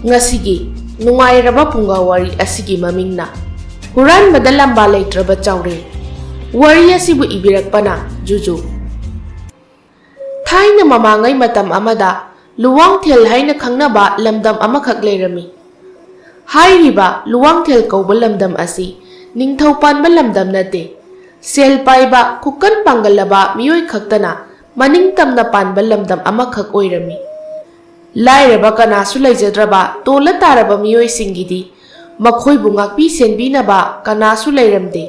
Ngasigi nungairaba pungawari asigi mamingna huran badalamba leitraba chaurel wari asibu ibirakpana juju thaina mamangai matam amada luwangthel haina khangnaba lamdam amakhak leirami hairiba luwangthel kauba lamdam asi ningthau panba lamdam nate sel paiba kukan pangalaba miyoi khaktana maning tamna panba lamdam amakhak oirami lairaba kanasu leijadraba tola taraba miyoi singidi makhoi bu ngakpi senbinaba kanasu leiramde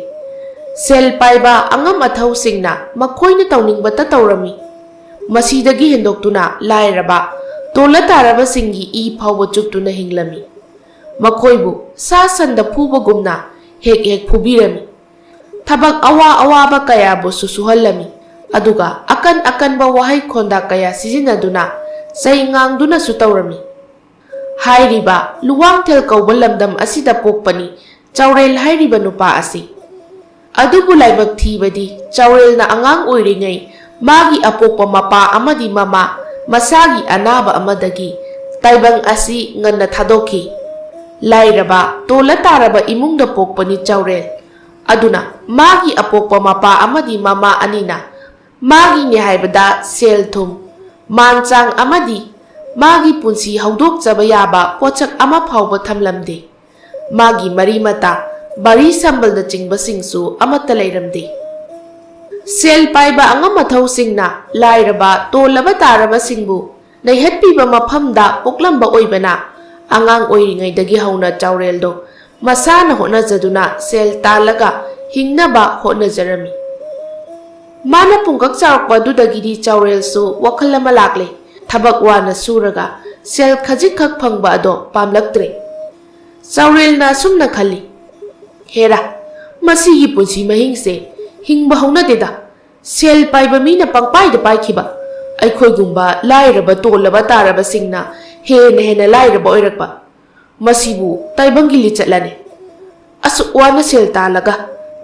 sel paiba angam athau singna makhoi na tawningbata tawrami masidagi hendoktuna lairaba tola taraba singi i phawba chuktuna hinglami makhoi bu sa sanda phuba gumna hek hek phubirami thabak awa awaba kaya bu susuhallami aduga akan ba wahai khonda kaya sijinaduna saingang su tawrami hairiba luwangthel kauba lamdam asida pokpani chaurel hairiba nupa asi adubu laibak thibadi chaurel na angang oiringai magi apokpa mapa amadi mama masagi anaba amadagi taibang asi nganna thadoki lairaba tola taraba imungda pokpani chaurel aduna magi apokpa mapa amadi mama anina magi ni haibada sel thum manchang amadi magi punsi haudok chaba yaba pochak ama phawba thamlamde magi mari mata bari sambal na chingba singsu amata leiramde sel paiba angam mathau singna lairaba tolaba taraba singbu naihatpiba maphamda poklamba oibana angang oiringai dagi hauna chaureldo masana hona jaduna sel talaga hingnaba hona jarami mana pungkak charakpa dudagidi chaurelsu wakhal ama lakle thabak wana suraga sel khajik khak phangba ado pamlaktre chaurel na sumna khali hera masigi punsi mahingse hingba hauna deda sel paiba mina pangpai da paikhiba aikhoi gumba lairaba tolaba taraba singna hena lairaba oirakpa masibu taibangi li chatlane asu wana sel talaga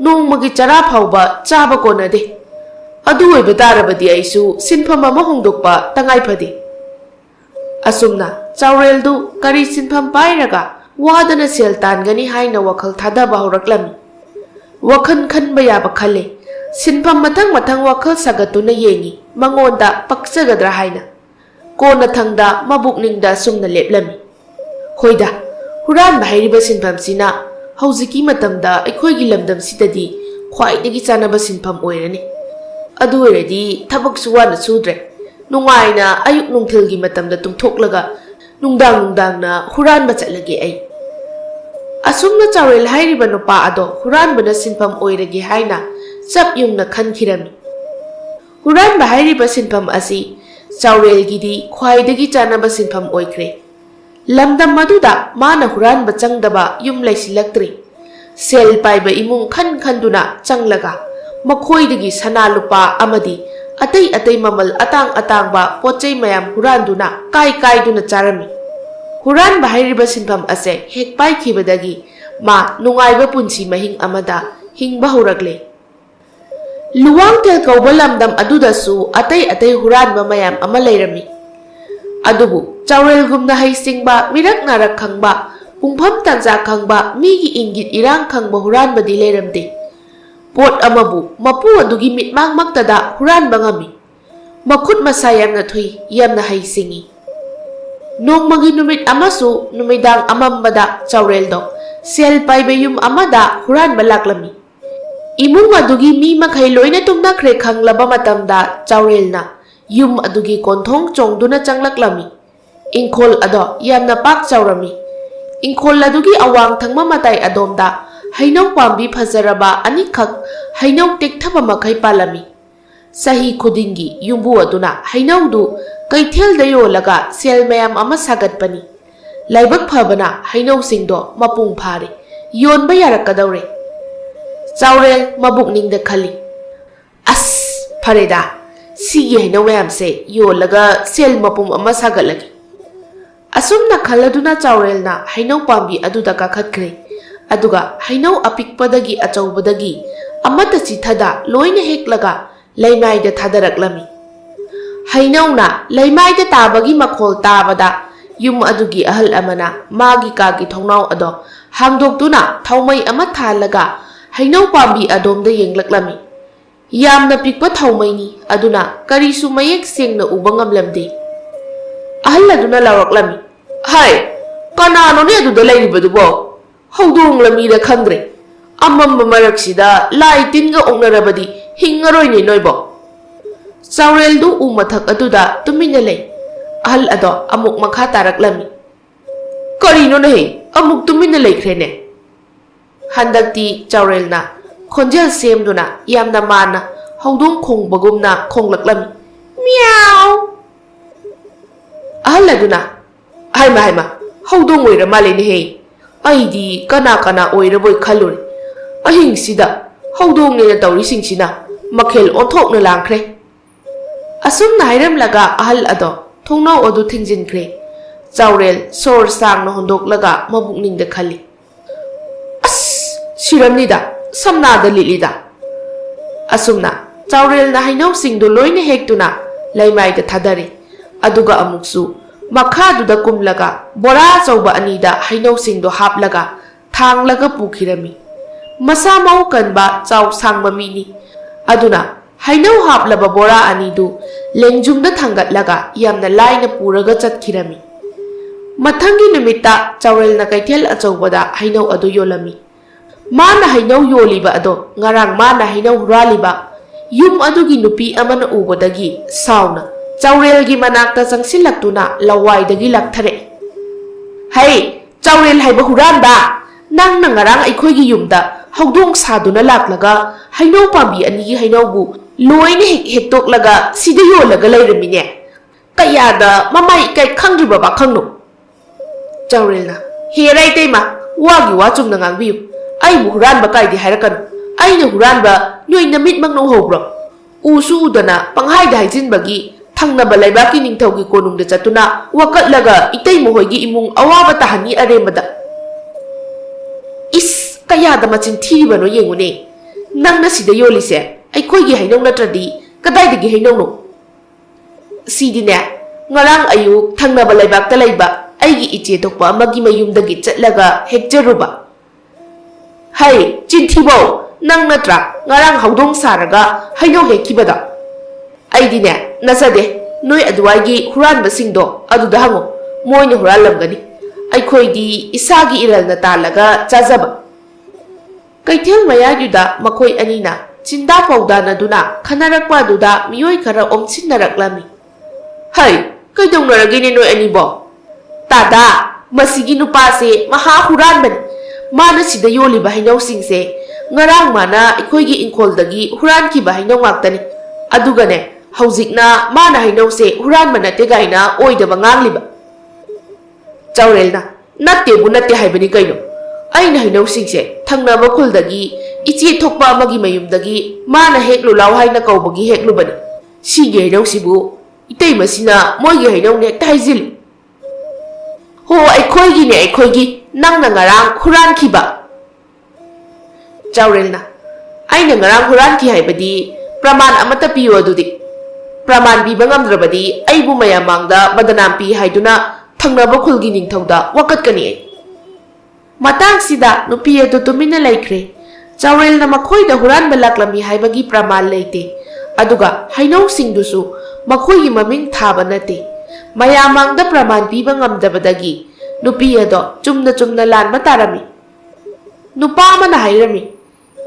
nongmagi chara phawba chaba konade adu oiba tarabadi aisu sinpham ama hongdokpa tangai phadi asumna chaureldu kari sinpham pairaga wadana sel tangani haina wakhal thadaba horaklami wakhan khanba yaba khale sinpham mathang wakhal sagatuna yengi mangonda paksagadra haina kona thangda mabukningda sumna leplami hoida huran bahiriba sinpham sina hauziki matamda aikhoigi lamdam sidadi khwaidagi chanaba sinpham oirani adu oiradi thabak suwana sudre nungaina ayuk nungthilgi matamda tumthoklaga nungdang na huran ba chatlage ai asumna chaurel hairiba nupa ado huran bana sinpham oirage haina chap yungna khankhirami huran ba hairiba sinpham asi chaurel gidi khwaidagi chanaba sinpham oikre lamdam maduda mana huran ba changdaba yum laisilaktre sel paiba imung khanduna changlaga makhoi sana lupa amadi atai mamal atang ba pochai mayam huran duna kai duna charami huran bahiriba sinpham ase hek pai khibadagi ma nungaiba punsi mahing amada hingba horagle luwangthel kauba lamdam adudasu atai huran ba mayam ama leirami adubu chaurel gumna haisingba mirak narak khangba pungpham tanja khangba migi ingit irang khangba huran badi leiramde pot amabu mapu adugi mitmang maktada huran bangami makhut masayam na thui yamna haisingi nongmagi numit amasu numidang amambada chaureldo sel paibeyum amada huran balaklami imung adugi mi makhai loina tumnakre khanglaba matamda chaurelna yum adugi konthong chongduna changlaklami ingkhol ado yamna pak chaurami ingkhol adugi awang thangma matai adomda hainau pambi phazaraba anikhak hainau tekthaba makhai palami sahi khudingi yumbu aduna hainau du kaithel da yolaga sel mayam ama sagat pani laibak phabana hainau singdo mapung phare yonba yarakadaure chaurel mabukning da khali as phareda sigi hainau mayam se yolaga sel mapum ama sagalagi asumna khaladuna chaurelna hainau pambi aduda kakhatkre aduga hainau apikpadagi achaubadagi amata chithada loina heklaga leimaida thadaraklami hainau na leimaida tabagi makhol tabada Yum adugi ahal amana magi kagi thongnau ado hangdoktuna thaumai ama thalaga hainau pambi adomda yenglaklami. Yamna pikpa thaumai ni aduna karisu mayek sengna uba ngamlamde. Ahal aduna lawraklami. Hai, kanano ne aduda lairibadubo? Haudong lamida khangre. Amamba maraksida lai tinga ongnarabadi hingaroi ni noibo. Saurel du umathak aduda tumina lei. Ahal ado amuk makha taraklami. Karino nahi amuk tumina leikrene. Handakti Saurel na khonjel semduna yamna mana haudong khongbagumna khonglaklami. Meow. Ahal aduna haima haudong oira male ne he. Aidi kana oiraboi khaluri. Ahing sida haudong ne tawri singsina makhel onthokna langkhre. Asum nairam laga ahal ado thongnau adu thingjinkre. Saurel sor sang na hondok laga mabukning da khali. As siramnida samna da lilida. Asumna Saurel na hainau singdo loina hektuna laimai da thadari. Aduga amuksu makha duda kumlaga bora chauba anida hainau singdo haplaga thanglaga pukhirami. Masa mau kanba chau sangba mini. Aduna hainau haplaba bora anidu lengjumda thangatlaga yamna laina puraga chatkirami. Mathangi numita Saurel na kaithel achaubada hainau adu yolami. Mana hainau yoliba ado ngarang mana hainau huraliba yum adugi nupi amana ubodagi sauna Saurel gi manakta changsilaktuna lawaidagi lakthare. Hai, Saurel haiba huranba nang na ngarang aikhoigi yumda haudong saduna laklaga hainau pambi anigi hainaubu loina hektoklaga sida yolaga lairamine. Kayada mamai kai khangriba ba khangno. Saurel na herai teima wagi wachum na ngangbiu. Ai bu huranba kaidi hairakanu. Ai na huranba noi namit magno hobro. Usu udana panghaida haijinbagi Thangnaba laibaki ningthaugi konungda chatuna wakatlaga itay mohoygi imung awaba tahani aremada. Is kayada machin thiribano yengune. Nangna sida yolise aikhoygi hainau natradi kadaidagi hainau no. Sidine ngarang ayuk thangnaba laibakta laiba aigi iche thokpa amagi mayumdagi chatlaga hekjaruba. Hai chinthibau nang natra ngarang haudong saraga hainau hekkibada. Aidine nasade noi aduwaigi huranba singdo aduda hango moina huralamgani aikhoidi isagi iralna talaga chajaba. Kaithel mayayuda makhoi anina chinda paudana duna khanarakpa duda miyoi khara omsinaraklami. Hai kaidongnaragini noi anibo? Tada masigi nupase maha huranbani. Mana sida yoliba hainau singse ngarang mana aikhoigi inkholdagi hurankiba hainau ngaktani. Adugane Haujikna mana hainause huranba nate gaina oidaba ngangliba. Saurel na nattebu natte haibani kaino. Aina hainau singse thangnaba khuldagi ichi thokpa amagi mayumdagi mana heklu law haina kaubagi heklubani. Sigi hainau sibu itei masina moigi hainau ne taijil. Ho aikhoigi ne aikhoigi nangna ngarang huran khiba. Saurel na aina ngarang huran ki haibadi praman amata piyo adudi. Praman biba ngamdrabadi aibu mayamangda badanam pi haiduna thangnaba khulgi ningthauda wakatkani ai. Matang sida nupi adu tumina laikre. Saurel na makhoida huranba laklami haibagi praman leite. Aduga hainau singdusu makhoigi maming thaba nate. Mayamangda praman biba ngamdabadagi nupi ado chumna lanba tarami. Nupa mana hairami.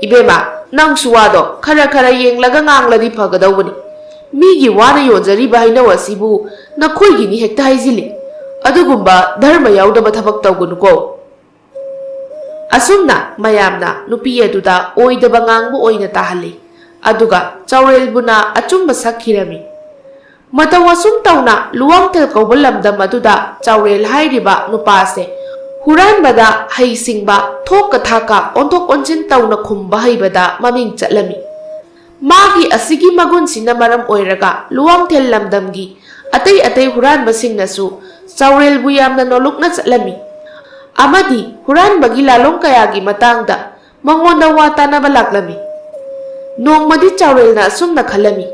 Ibema nang suwado khara yenglaga ngangladi phagadawbani. Migi wana yonjariba hainau asibu nakhoigini hekta haijili. Adugumba dharma yaudaba thabak tawgunuko. Asumna mayamna nupi aduda oidaba ngangbu oina tahali. Aduga Saurel buna achumba sakhirami. Mataw asum tawna luwangtel kauba lamdam aduda Saurel hairiba nupase huranbada haisingba thokka thaka onthok onjin tawna khumba haibada maming chatlami. Magi asigi magun sina maram oiraga luwangthel lamdamgi atay huranba singnasu Saurel bu yamna nolukna chatlami. Amadi huranbagi lalong kayagi matangda mangonda watanaba laklami. Nongmadi Saurel na asumna khalami.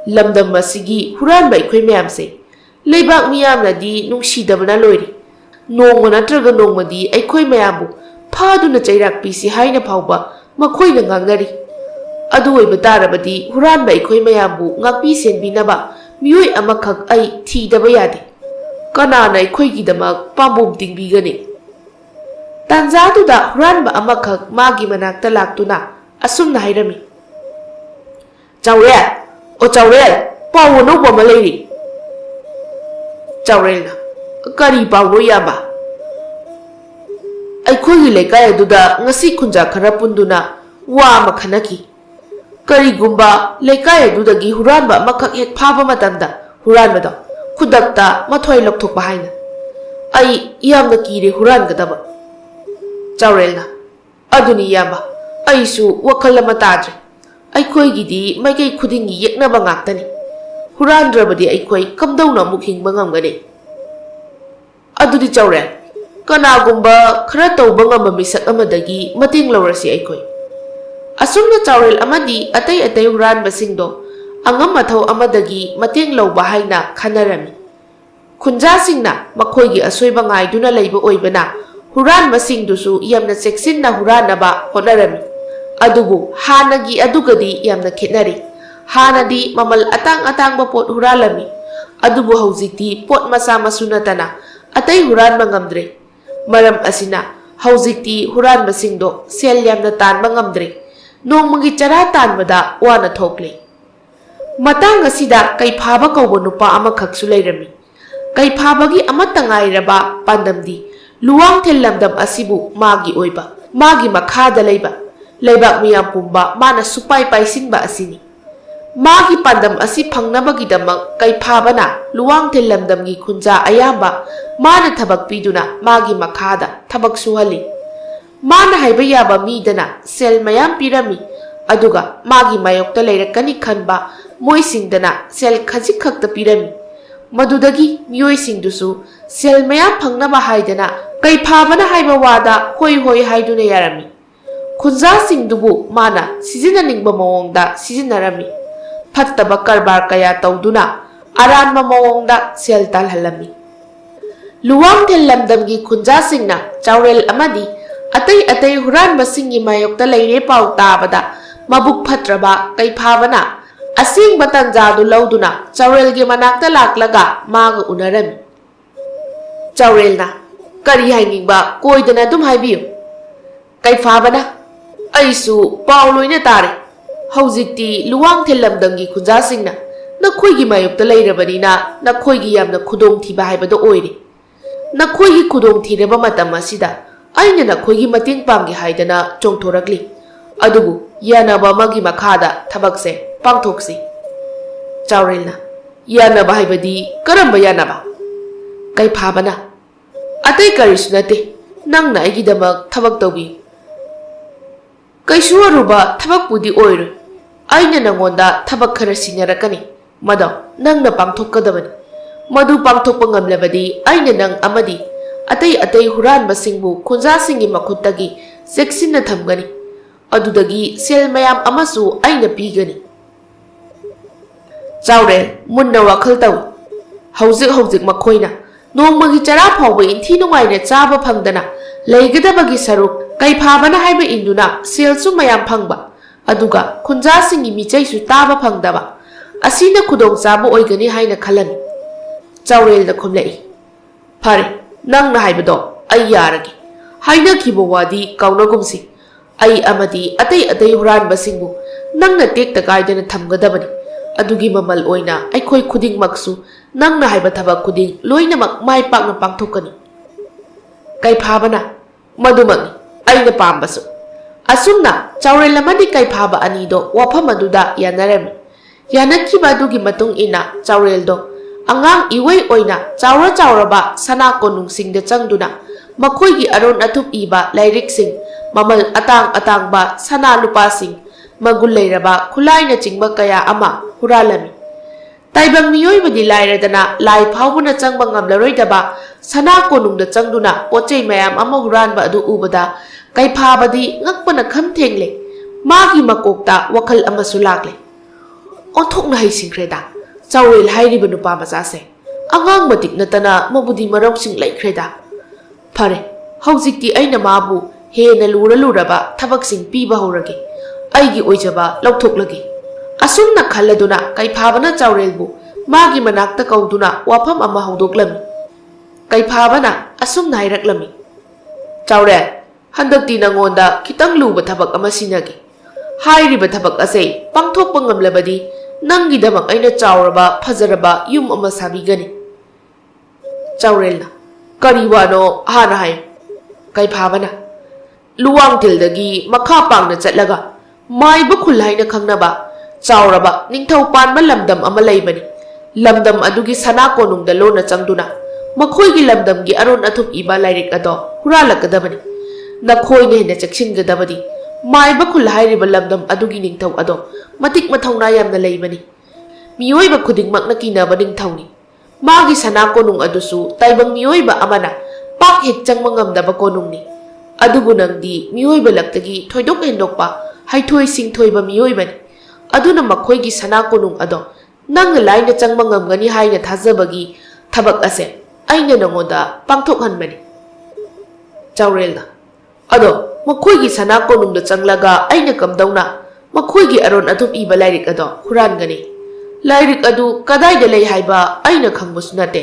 Lamdam masigi huranba ikhoi mayamse ꯂꯩꯕꯥꯛ ꯃꯤꯌꯥꯝꯅꯗꯤ ꯅꯨꯡꯁꯤꯗꯕꯅ ꯂꯣꯏꯔꯤ ꯅꯣꯡꯃ ꯅꯠꯇ꯭ꯔꯒ ꯅꯣꯡꯃꯗꯤ ꯑꯩꯈꯣꯏ ꯃꯌꯥꯝꯕꯨ ꯐꯥꯗꯨꯅ ꯆꯩꯔꯥꯛ ꯄꯤꯁꯤ ꯍꯥꯏꯅ ꯐꯥꯎꯕ ꯃꯈꯣꯏꯅ ꯉꯥꯡꯅꯔꯤ ꯑꯗꯨ ꯑꯣꯏꯕ ꯇꯥꯔꯕꯗꯤ ꯍꯨꯔꯥꯟꯕ ꯑꯩꯈꯣꯏ ꯃꯌꯥꯝꯕꯨ ꯉꯥꯛꯄꯤ ꯁꯦꯟꯕꯤꯅꯕ ꯃꯤꯑꯣꯏ ꯑꯃꯈꯛ ꯑꯩ ꯊꯤꯗꯕ ꯌꯥꯗꯦ ꯀꯅꯥꯅ ꯑꯩꯈꯣꯏꯒꯤꯗꯃꯛ ꯄꯥꯝꯕꯣꯝ ꯇꯤꯡꯕꯤꯒꯅꯤ ꯇꯥꯟꯖꯥꯗꯨꯗ ꯍꯨꯔꯥꯟꯕ ꯑꯃꯈꯛ ꯃꯥꯒꯤ ꯃꯅꯥꯛꯇ ꯂꯥꯛꯇꯨꯅ ꯑꯁꯨꯝꯅ ꯍꯥꯏꯔꯝꯃꯤ ꯆꯥꯎꯔꯦꯜ ꯑꯣ ꯆꯥꯎꯔꯦꯜ ꯄꯥꯎ ꯑꯅꯧꯕ ꯑꯃ ꯂꯩꯔꯤ ꯆꯥꯎꯔꯦꯜꯅ ꯀꯔꯤ ꯄꯥꯎꯅꯣ ꯏꯌꯥꯝꯕ ꯑꯩꯈꯣꯏꯒꯤ ꯂꯩꯀꯥꯏ ꯑꯗꯨꯗ ꯉꯁꯤ ꯈꯨꯟꯖꯥ ꯈꯔ ꯄꯨꯟꯗꯨꯅ ꯋꯥ ꯑꯃ ꯈꯟꯅꯈꯤ ꯀꯔꯤꯒꯨꯝꯕ ꯂꯩꯀꯥꯏ ꯑꯗꯨꯗꯒꯤ ꯍꯨꯔꯥꯟꯕ ꯑꯃꯈꯛ ꯍꯦꯛ ꯐꯥꯕ ꯃꯇꯝꯗ ꯍꯨꯔꯥꯟꯕꯗꯣ ꯈꯨꯗꯛꯇ ꯃꯊ꯭ꯋꯥꯏ ꯂꯧꯊꯣꯛꯄ ꯍꯥꯏꯅ ꯑꯩ ꯌꯥꯝꯅ ꯀꯤꯔꯦ ꯍꯨꯔꯥꯟꯒꯗꯕ ꯆꯥꯎꯔꯦꯜꯅ ꯑꯗꯨꯅꯤ ꯏꯌꯥꯝꯕ ꯑꯩꯁꯨ ꯋꯥꯈꯜ ꯑꯃ ꯇꯥꯗ꯭ꯔꯦ ꯑꯩꯈꯣꯏꯒꯤꯗꯤ ꯃꯥꯏꯀꯩ ꯈꯨꯗꯤꯡꯒꯤ ꯌꯦꯛꯅꯕ ꯉꯥꯛꯇꯅꯤ ꯍꯨꯔꯥꯟꯗ꯭ꯔꯕꯗꯤ ꯑꯩꯈꯣꯏ ꯀꯝꯗꯧꯅ ꯑꯃꯨꯛ ꯍꯤꯡꯕ ꯉꯝꯒꯅꯤ ꯑꯗꯨꯗꯤ ꯆꯥꯎꯔꯦꯜ ꯀꯅꯥꯒꯨꯝꯕ ꯈꯔ ꯇꯧꯕ ꯉꯝꯕ ꯃꯤꯁꯛ ꯑꯃꯗꯒꯤ ꯃꯇꯦꯡ ꯂꯧꯔꯁꯤ ꯑꯩꯈꯣꯏ ꯑꯁꯨꯝꯅ ꯆꯥꯎꯔꯦꯜ ꯑꯃꯗꯤ ꯑꯇꯩ ꯑꯇꯩ ꯍꯨꯔꯥꯟꯕꯁꯤꯡꯗꯣ ꯑꯉꯝ ꯑꯊꯧ ꯑꯃꯗꯒꯤ ꯃꯇꯦꯡ ꯂꯧꯕ ꯍꯥꯏꯅ ꯈꯟꯅꯔꯝꯃꯤ ꯈꯨꯟꯖꯥꯁꯤꯡꯅ ꯃꯈꯣꯏꯒꯤ ꯑꯁꯣꯏꯕ ꯉꯥꯏꯗꯨꯅ ꯂꯩꯕ ꯑꯣꯏꯕꯅ ꯍꯨꯔꯥꯟꯕꯁꯤꯡꯗꯨꯁꯨ ꯌꯥꯝꯅ ꯆꯦꯛꯁꯤꯟꯅ ꯍꯨꯔꯥꯟꯅꯕ ꯍꯣꯠꯅꯔꯝꯃꯤ ꯑꯗꯨꯕꯨ ꯍꯥꯟꯅꯒꯤ ꯑꯗꯨꯒꯗꯤ ꯌꯥꯝꯅ ꯈꯦꯠꯅꯔꯤ ꯍꯥꯟꯅꯗꯤ ꯃꯃꯜ ꯑꯇꯥꯡ ꯑꯇꯥꯡꯕ ꯄꯣꯠ ꯍꯨꯔꯥꯜꯂꯝꯃꯤ ꯑꯗꯨꯕꯨ ꯍꯧꯖꯤꯛꯇꯤ ꯄꯣꯠ ꯃꯆꯥ ꯃꯁꯨ ꯅꯠꯇꯅ ꯑꯇꯩ ꯍꯨꯔꯥꯟꯕ ꯉꯝꯗ꯭ꯔꯦ ꯃꯔꯝ ꯑꯁꯤꯅ ꯍꯧꯖꯤꯛꯇꯤ ꯍꯨꯔꯥꯟꯕꯁꯤꯡꯗꯣ ꯁꯦꯜ ꯌꯥꯝꯅ ꯇꯥꯟꯕ ꯉꯝꯗ꯭ꯔꯦ ꯅꯣꯡꯃꯒꯤ ꯆꯔꯥ ꯇꯥꯟꯕꯗ ꯋꯥꯅ ꯊꯣꯛꯂꯤ ꯃꯇꯥꯡ ꯑꯁꯤꯗ ꯀꯩꯐꯥꯕ ꯀꯧꯕ ꯅꯨꯄꯥ ꯑꯃꯈꯛꯁꯨ ꯂꯩꯔꯝꯃꯤ ꯀꯩꯐꯥꯕꯒꯤ ꯑꯃꯠꯇ ꯉꯥꯏꯔꯕ ꯄꯥꯟꯗꯝꯗꯤ ꯂꯨꯋꯥꯡꯊꯦꯜ ꯂꯝꯗꯝ ꯑꯁꯤꯕꯨ ꯃꯥꯒꯤ ꯑꯣꯏꯕ ꯃꯥꯒꯤ ꯃꯈꯥꯗ ꯂꯩꯕ ꯂꯩꯕꯥꯛ ꯃꯤꯌꯥꯝ ꯄꯨꯝꯕ ꯃꯥꯅ ꯁꯨꯄꯥꯏ ꯄꯥꯏꯁꯤꯟꯕ ꯑꯁꯤꯅꯤ ꯃꯥꯒꯤ ꯄꯥꯟꯗꯝ ꯑꯁꯤ ꯐꯪꯅꯕꯒꯤꯗꯃꯛ ꯀꯩꯐꯥꯕꯅ ꯂꯨꯋꯥꯡꯊꯦꯜ ꯂꯝꯗꯝꯒꯤ ꯈꯨꯟꯖꯥ ꯑꯌꯥꯝꯕ ꯃꯥꯅ ꯊꯕꯛ ꯄꯤꯗꯨꯅ ꯃꯥꯒꯤ ꯃꯈꯥꯗ ꯊꯕꯛ suhali ꯃꯥꯅ ꯍꯥꯏꯕ ꯌꯥꯕ ꯃꯤꯗꯅ ꯁꯦꯜ ꯃꯌꯥꯝ ꯄꯤꯔꯝꯃꯤ ꯑꯗꯨꯒ ꯃꯥꯒꯤ ꯃꯥꯌꯣꯛꯇ ꯂꯩꯔꯛꯀꯅꯤ ꯈꯟꯕ ꯃꯣꯏꯁꯤꯡꯗꯅ ꯁꯦꯜ ꯈꯖꯤꯛ ꯈꯛꯇ ꯄꯤꯔꯝꯃꯤ ꯃꯗꯨꯗꯒꯤ ꯃꯤꯑꯣꯏꯁꯤꯡꯗꯨꯁꯨ ꯁꯦꯜ ꯃꯌꯥꯝ ꯐꯪꯅꯕ ꯍꯥꯏꯗꯅ ꯀꯩꯐꯥꯕꯅ ꯍꯥꯏꯕ ꯋꯥꯗ ꯍꯣꯏ ꯍꯣꯏ ꯍꯥꯏꯗꯨꯅ ꯌꯥꯔꯝꯃꯤ ꯈꯨꯟꯖꯥꯁꯤꯡꯗꯨꯕꯨ ꯃꯥꯅ ꯁꯤꯖꯤꯟꯅꯅꯤꯡꯕ ꯃꯑꯣꯡꯗ ꯁꯤꯖꯤꯟꯅꯔꯝꯃꯤ ꯐꯠꯇꯕ ꯀꯔꯕꯥꯔ ꯀꯌꯥ ꯇꯧꯗꯨꯅ ꯑꯔꯥꯟꯕ ꯃꯑꯣꯡꯗ ꯁꯦꯜ ꯇꯥꯜꯍꯜꯂꯝꯃꯤ ꯂꯨꯋꯥꯡꯊꯦꯜ ꯂꯝꯗꯝꯒꯤ ꯈꯨꯟꯖꯥꯁꯤꯡꯅ ꯆꯥꯎꯔꯦꯜ ꯑꯃꯗꯤ ꯑꯇꯩ ꯑꯇꯩ ꯍꯨꯔꯥꯟꯕꯁꯤꯡꯒꯤ ꯃꯥꯌꯣꯛꯇ ꯂꯩꯔꯦ ꯄꯥꯎ ꯇꯥꯕꯗ ꯃꯕꯨꯛ ꯐꯠꯇ꯭ꯔꯕ ꯀꯩꯐꯥꯕꯅ ꯑꯁꯦꯡꯕ ꯇꯟꯖꯥꯗꯨ ꯂꯧꯗꯨꯅ ꯆꯥꯎꯔꯦꯜꯒꯤ ꯃꯅꯥꯛꯇ ꯂꯥꯛꯂꯒ ꯃꯥꯒ ꯎꯅꯔꯝꯃꯤ ꯆꯥꯎꯔꯦꯜꯅ ꯀꯔꯤ ꯍꯥꯏꯅꯤꯡꯕ ꯀꯣꯏꯗꯅ ꯑꯗꯨꯝ ꯍꯥꯏꯕꯤꯌꯨ ꯀꯩꯐꯥꯕꯅ ꯑꯩꯁꯨ ꯄꯥꯎ ꯂꯣꯏꯅ ꯇꯥꯔꯦ ꯍꯧꯖꯤꯛꯇꯤ ꯂꯨꯋꯥꯡꯊꯦꯜ ꯂꯝꯗꯝꯒꯤ ꯈꯨꯟꯖꯥꯁꯤꯡꯅ ꯅꯈꯣꯏꯒꯤ ꯃꯥꯌꯣꯛꯇ ꯂꯩꯔꯕꯅꯤꯅ ꯅꯈꯣꯏꯒꯤ ꯌꯥꯝꯅ ꯈꯨꯗꯣꯡꯊꯤꯕ ꯍꯥꯏꯕꯗꯣ ꯑꯣꯏꯔꯦ ꯅꯈꯣꯏꯒꯤ ꯈꯨꯗꯣꯡꯊꯤꯔꯕ ꯃꯇꯝ ꯑꯁꯤꯗ ꯑꯩꯅ ꯅꯈꯣꯏꯒꯤ ꯃꯇꯦꯡ ꯄꯥꯡꯒꯦ ꯍꯥꯏꯗꯅ ꯆꯣꯡꯊꯣꯔꯛꯂꯤ ꯑꯗꯨꯕꯨ ꯌꯥꯅꯕ ꯑꯃꯒꯤ ꯃꯈꯥꯗ ꯊꯕꯛꯁꯦ ꯄꯥꯡꯊꯣꯛꯁꯤ ꯆꯥꯎꯔꯦꯜꯅ ꯌꯥꯅꯕ ꯍꯥꯏꯕꯗꯤ ꯀꯔꯝꯕ ꯌꯥꯅꯕ ꯀꯩꯐꯥꯕꯅ ꯑꯇꯩ ꯀꯔꯤꯁꯨ ꯅꯠꯇꯦ ꯅꯪꯅ ꯑꯩꯒꯤꯗꯃꯛ ꯊꯕꯛ ꯇꯧꯕꯤꯌꯨ ꯀꯩꯁꯨ ꯑꯔꯨꯕ ꯊꯕꯛꯄꯨꯗꯤ ꯑꯣꯏꯔꯣꯏ ꯑꯩꯅ ꯅꯪꯉꯣꯟꯗ ꯊꯕꯛ ꯈꯔ ꯁꯤꯟꯅꯔꯛꯀꯅꯤ ꯃꯗꯣ ꯅꯪꯅ ꯄꯥꯡꯊꯣꯛꯀꯗꯕꯅꯤ ꯃꯗꯨ ꯄꯥꯡꯊꯣꯛꯄ ꯉꯝꯂꯕꯗꯤ ꯑꯩꯅ ꯅꯪ ꯑꯃꯗꯤ ꯑꯇꯩ ꯑꯇꯩ ꯍꯨꯔꯥꯟꯕꯁꯤꯡꯕꯨ ꯈꯨꯟꯖꯥꯁꯤꯡꯒꯤ ꯃꯈꯨꯠꯇꯒꯤ ꯆꯦꯛꯁꯤꯟꯅ ꯊꯝꯒꯅꯤ ꯑꯗꯨꯗꯒꯤ ꯁꯦꯜ ꯃꯌꯥꯝ ꯑꯃꯁꯨ ꯑꯩꯅ ꯄꯤꯒꯅꯤ ꯆꯥꯎꯔꯦꯜ ꯃꯨꯟꯅ ꯋꯥꯈꯜ ꯇꯧ ꯍꯧꯖꯤꯛ ꯃꯈꯣꯏꯅ ꯅꯣꯡꯃꯒꯤ ꯆꯔꯥ ꯐꯥꯎꯕ ꯏꯟꯊꯤ ꯅꯨꯡꯉꯥꯏꯅ ꯆꯥꯕ ꯐꯪꯗꯅ ꯂꯩꯒꯗꯕꯒꯤ ꯁꯔꯨꯛ ꯀꯩꯐꯥꯕꯅ ꯍꯥꯏꯕ ꯏꯟꯗꯨꯅ ꯁꯦꯜꯁꯨ ꯃꯌꯥꯝ ꯐꯪꯕ ꯑꯗꯨꯒ ꯈꯨꯟꯖꯥꯁꯤꯡꯒꯤ ꯃꯤꯆꯩꯁꯨ ꯇꯥꯕ ꯐꯪꯗꯕ ꯑꯁꯤꯅ ꯈꯨꯗꯣꯡꯆꯥꯕ ꯑꯣꯏꯒꯅꯤ ꯍꯥꯏꯅ ꯈꯜꯂꯝꯃꯤ ꯆꯥꯎꯔꯦꯜꯅ ꯈꯨꯝꯂꯛꯏ ꯐꯔꯦ ꯅꯪꯅ ꯍꯥꯏꯕꯗꯣ ꯑꯩ ꯌꯥꯔꯒꯦ ꯍꯥꯏꯅꯈꯤꯕ ꯋꯥꯗꯤ ꯀꯥꯎꯅꯒꯨꯝꯁꯤ ꯑꯩ ꯑꯃꯗꯤ ꯑꯇꯩ ꯑꯇꯩ ꯍꯨꯔꯥꯟꯕꯁꯤꯡꯕꯨ ꯅꯪꯅ ꯇꯦꯛꯇ ꯀꯥꯏꯗꯅ ꯊꯝꯒꯗꯕꯅꯤ ꯑꯗꯨꯒꯤ ꯃꯃꯜ ꯑꯣꯏꯅ ꯑꯩꯈꯣꯏ ꯈꯨꯗꯤꯡꯃꯛꯁꯨ ꯅꯪꯅ ꯍꯥꯏꯕ ꯊꯕꯛ ꯈꯨꯗꯤꯡ ꯂꯣꯏꯅꯃꯛ ꯃꯥꯏ ꯄꯥꯛꯅ ꯄꯥꯡꯊꯣꯛꯀꯅꯤ ꯀꯩꯐꯥꯕꯅ ꯃꯗꯨꯃꯛꯅꯤ ꯑꯩꯅ ꯄꯥꯝꯕꯁꯨ ꯑꯁꯨꯝꯅ ꯆꯥꯎꯔꯦꯜ ꯑꯃꯗꯤ ꯀꯩꯐꯥꯕ ꯑꯅꯤꯗꯣ ꯋꯥꯐꯝ ꯑꯗꯨꯗ ꯌꯥꯅꯔꯝꯃꯤ ꯌꯥꯅꯈꯤꯕ ꯑꯗꯨꯒꯤ ꯃꯇꯨꯡ ꯏꯟꯅ ꯆꯥꯎꯔꯦꯜꯗꯣ ꯑꯉꯥꯡ ꯏꯋꯩ ꯑꯣꯏꯅ ꯆꯥꯎꯔꯕ ꯁꯅꯥ ꯀꯣꯅꯨꯡꯁꯤꯡꯗ ꯆꯪꯗꯨꯅ ꯃꯈꯣꯏꯒꯤ ꯑꯔꯣꯟ ꯑꯊꯨꯞ ꯏꯕ ꯂꯥꯏꯔꯤꯛꯁꯤꯡ ꯃꯃꯜ ꯑꯇꯥꯡ ꯑꯇꯥꯡꯕ ꯁꯅꯥ ꯂꯨꯄꯥꯁꯤꯡ ꯃꯒꯨꯟ ꯂꯩꯔꯕ ꯈꯨꯠꯂꯥꯏꯅꯆꯤꯡꯕ ꯀꯌꯥ ꯑꯃ ꯍꯨꯔꯥꯜꯂꯝꯃꯤ ꯇꯥꯏꯕꯪ ꯃꯤꯑꯣꯏꯕꯗꯤ ꯂꯥꯏꯔꯗꯅ ꯂꯥꯏ ꯐꯥꯎꯕꯅ ꯆꯪꯕ ꯉꯝꯂꯔꯣꯏꯗꯕ ꯁꯅꯥ ꯀꯣꯅꯨꯡꯗ ꯆꯪꯗꯨꯅ ꯄꯣꯠꯆꯩ ꯃꯌꯥꯝ ꯑꯃ ꯍꯨꯔꯥꯟꯕ ꯑꯗꯨ ꯎꯕꯗ ꯀꯩꯐꯥꯕꯗꯤ ꯉꯛꯄꯅ ꯈꯝ ꯊꯦꯡꯂꯦ ꯃꯥꯒꯤ ꯃꯀꯣꯛꯇ ꯋꯥꯈꯜ ꯑꯃꯁꯨ ꯂꯥꯛꯂꯦ ꯑꯣꯟꯊꯣꯛꯅ ꯍꯩꯁꯤꯡꯈ꯭ꯔꯦꯗ ꯆꯥꯎꯔꯦꯜ ꯍꯥꯏꯔꯤꯕ ꯅꯨꯄꯥ ꯃꯆꯥꯁꯦ ꯑꯉꯥꯡ ꯃꯇꯤꯛ ꯅꯠꯇꯅ ꯃꯕꯨꯗꯤ ꯃꯔꯧꯁꯤꯡ ꯂꯩꯈ꯭ꯔꯦꯗ꯫ ꯐꯔꯦ, ꯍꯧꯖꯤꯛꯇꯤ ꯑꯩꯅ ꯃꯥꯕꯨ ꯍꯦꯟꯅ ꯂꯨꯔꯕ ꯊꯕꯛꯁꯤꯡ ꯄꯤꯕ ꯍꯧꯔꯒꯦ꯫ ꯑꯩꯒꯤ ꯑꯣꯏꯖꯕ ꯂꯧꯊꯣꯛꯂꯒꯦ꯫ ꯑꯁꯨꯝꯅ ꯈꯜꯂꯗꯨꯅ ꯀꯩꯐꯥꯕꯅ ꯆꯥꯎꯔꯦꯜꯕꯨ ꯃꯥꯒꯤ ꯃꯅꯥꯛꯇ ꯀꯧꯗꯨꯅ ꯋꯥꯐꯝ ꯑꯃ ꯍꯧꯗꯣꯛꯂꯝꯃꯤ꯫ ꯀꯩꯐꯥꯕꯅ ꯑꯁꯨꯝꯅ ꯍꯥꯏꯔꯛꯂꯝꯃꯤ꯫ ꯆꯥꯎꯔꯦꯜ, ꯍꯟꯗꯛꯇꯤ ꯅꯉꯣꯟꯗ ꯈꯤꯇꯪ ꯂꯨꯕ ꯊꯕꯛ ꯑꯃ ꯁꯤꯟꯅꯒꯦ꯫ ꯍꯥꯏꯔꯤꯕ ꯊꯕꯛ ꯑꯁꯦ ꯄꯥꯡꯊꯣꯛꯄ ꯉꯝꯂꯕꯗꯤ ꯅꯪꯒꯤꯗꯃꯛ ꯑꯩꯅ ꯆꯥꯎꯔꯕ ꯐꯖꯔꯕ ꯌꯨꯝ ꯑꯃ ꯁꯥꯕꯤꯒꯅꯤ꯫ ꯆꯥꯎꯔꯦꯜꯅ ꯀꯔꯤ ꯋꯥꯅꯣ ꯍꯥꯟꯅ ꯍꯥꯏꯌꯨ꯫ ꯀꯩꯐꯥꯕꯅ ꯂꯨꯋꯥꯡꯊꯦꯜꯗꯒꯤ ꯃꯈꯥ ꯄꯥꯡꯅ ꯆꯠꯂꯒ ꯃꯥꯏꯕ ꯈꯨꯜ ꯍꯥꯏꯅ ꯈꯪꯅꯕ ꯆꯥꯎꯔꯕ ꯅꯤꯡꯊꯧ ꯄꯥꯟꯕ ꯂꯝꯗꯝ ꯑꯃ ꯂꯩꯕꯅꯤ꯫ ꯂꯝꯗꯝ ꯑꯗꯨꯒꯤ ꯁꯅꯥ ꯀꯣꯅꯨꯡꯗ ꯂꯣꯟꯅ ꯆꯪꯗꯨꯅ ꯃꯈꯣꯏꯒꯤ ꯂꯝꯗꯝꯒꯤ ꯑꯔꯣꯟ ꯑꯊꯨꯞ ꯏꯕ ꯂꯥꯏꯔꯤꯛ ꯑꯗꯣ ꯍꯨꯔꯥꯜꯂꯛꯀꯗꯕꯅꯤ꯫ ꯅꯈꯣꯏꯅ ꯍꯦꯟꯅ ꯆꯦꯛꯁꯤꯟꯒꯗꯕꯗꯤ ꯃꯥꯏꯕ ꯈꯨꯜ ꯍꯥꯏꯔꯤꯕ ꯂꯝꯗꯝ ꯑꯗꯨꯒꯤ ꯅꯤꯡꯊꯧ ꯑꯗꯣ ꯃꯇꯤꯛ ꯃꯊꯧꯅꯥ ꯌꯥꯝꯅ ꯂꯩꯕꯅꯤ꯫ ꯃꯤꯑꯣꯏꯕ ꯈꯨꯗꯤꯡꯃꯛꯅ ꯀꯤꯅꯕ ꯅꯤꯡꯊꯧꯅꯤ꯫ ꯃꯥꯒꯤ ꯁꯅꯥ ꯀꯣꯅꯨꯡ ꯑꯗꯨꯁꯨ ꯇꯥꯏꯕꯪ ꯃꯤꯑꯣꯏꯕ ꯑꯃꯅ ꯄꯥꯛ ꯍꯦꯛ ꯆꯪꯕ ꯉꯝꯗꯕ ꯀꯣꯅꯨꯡꯅꯤ꯫ ꯑꯗꯨꯕꯨ ꯅꯪꯗꯤ ꯃꯤꯑꯣꯏꯕ ꯂꯛꯇꯒꯤ ꯊꯣꯏꯗꯣꯛ ꯍꯦꯟꯗꯣꯛꯄ ꯍꯩꯊꯣꯏ ꯁꯤꯡꯊꯣꯏꯕ ꯃꯤꯑꯣꯏꯕꯅꯤ꯫ ꯑꯗꯨꯅ ꯃꯈꯣꯏꯒꯤ ꯁꯅꯥ ꯀꯣꯅꯨꯡ ꯑꯗꯣ ꯅꯪꯅ ꯂꯥꯏꯅ ꯆꯪꯕ ꯉꯝꯒꯅꯤ ꯍꯥꯏꯅ ꯊꯥꯖꯕꯒꯤ ꯊꯕꯛ ꯑꯁꯦ ꯑꯩꯅ ꯅꯉꯣꯟꯗ ꯄꯥꯡꯊꯣꯛꯍꯟꯕꯅꯤ꯫ ꯆꯥꯎꯔꯦꯜꯅ ꯑꯗꯣ ꯃꯈꯣꯏꯒꯤ ꯁꯅꯥ ꯀꯣꯅꯨꯡꯗ ꯆꯪꯂꯒ ꯑꯩꯅ ꯀꯝꯗꯧꯅ ꯃꯈꯣꯏꯒꯤ ꯑꯔꯣꯟ ꯑꯊꯨꯞ ꯏꯕ ꯂꯥꯏꯔꯤꯛ ꯑꯗꯣ ꯍꯨꯔꯥꯟꯒꯅꯤ? ꯂꯥꯏꯔꯤꯛ ꯑꯗꯨ ꯀꯗꯥꯏꯗ ꯂꯩ ꯍꯥꯏꯕ ꯑꯩꯅ ꯈꯪꯕꯁꯨ ꯅꯠꯇꯦ꯫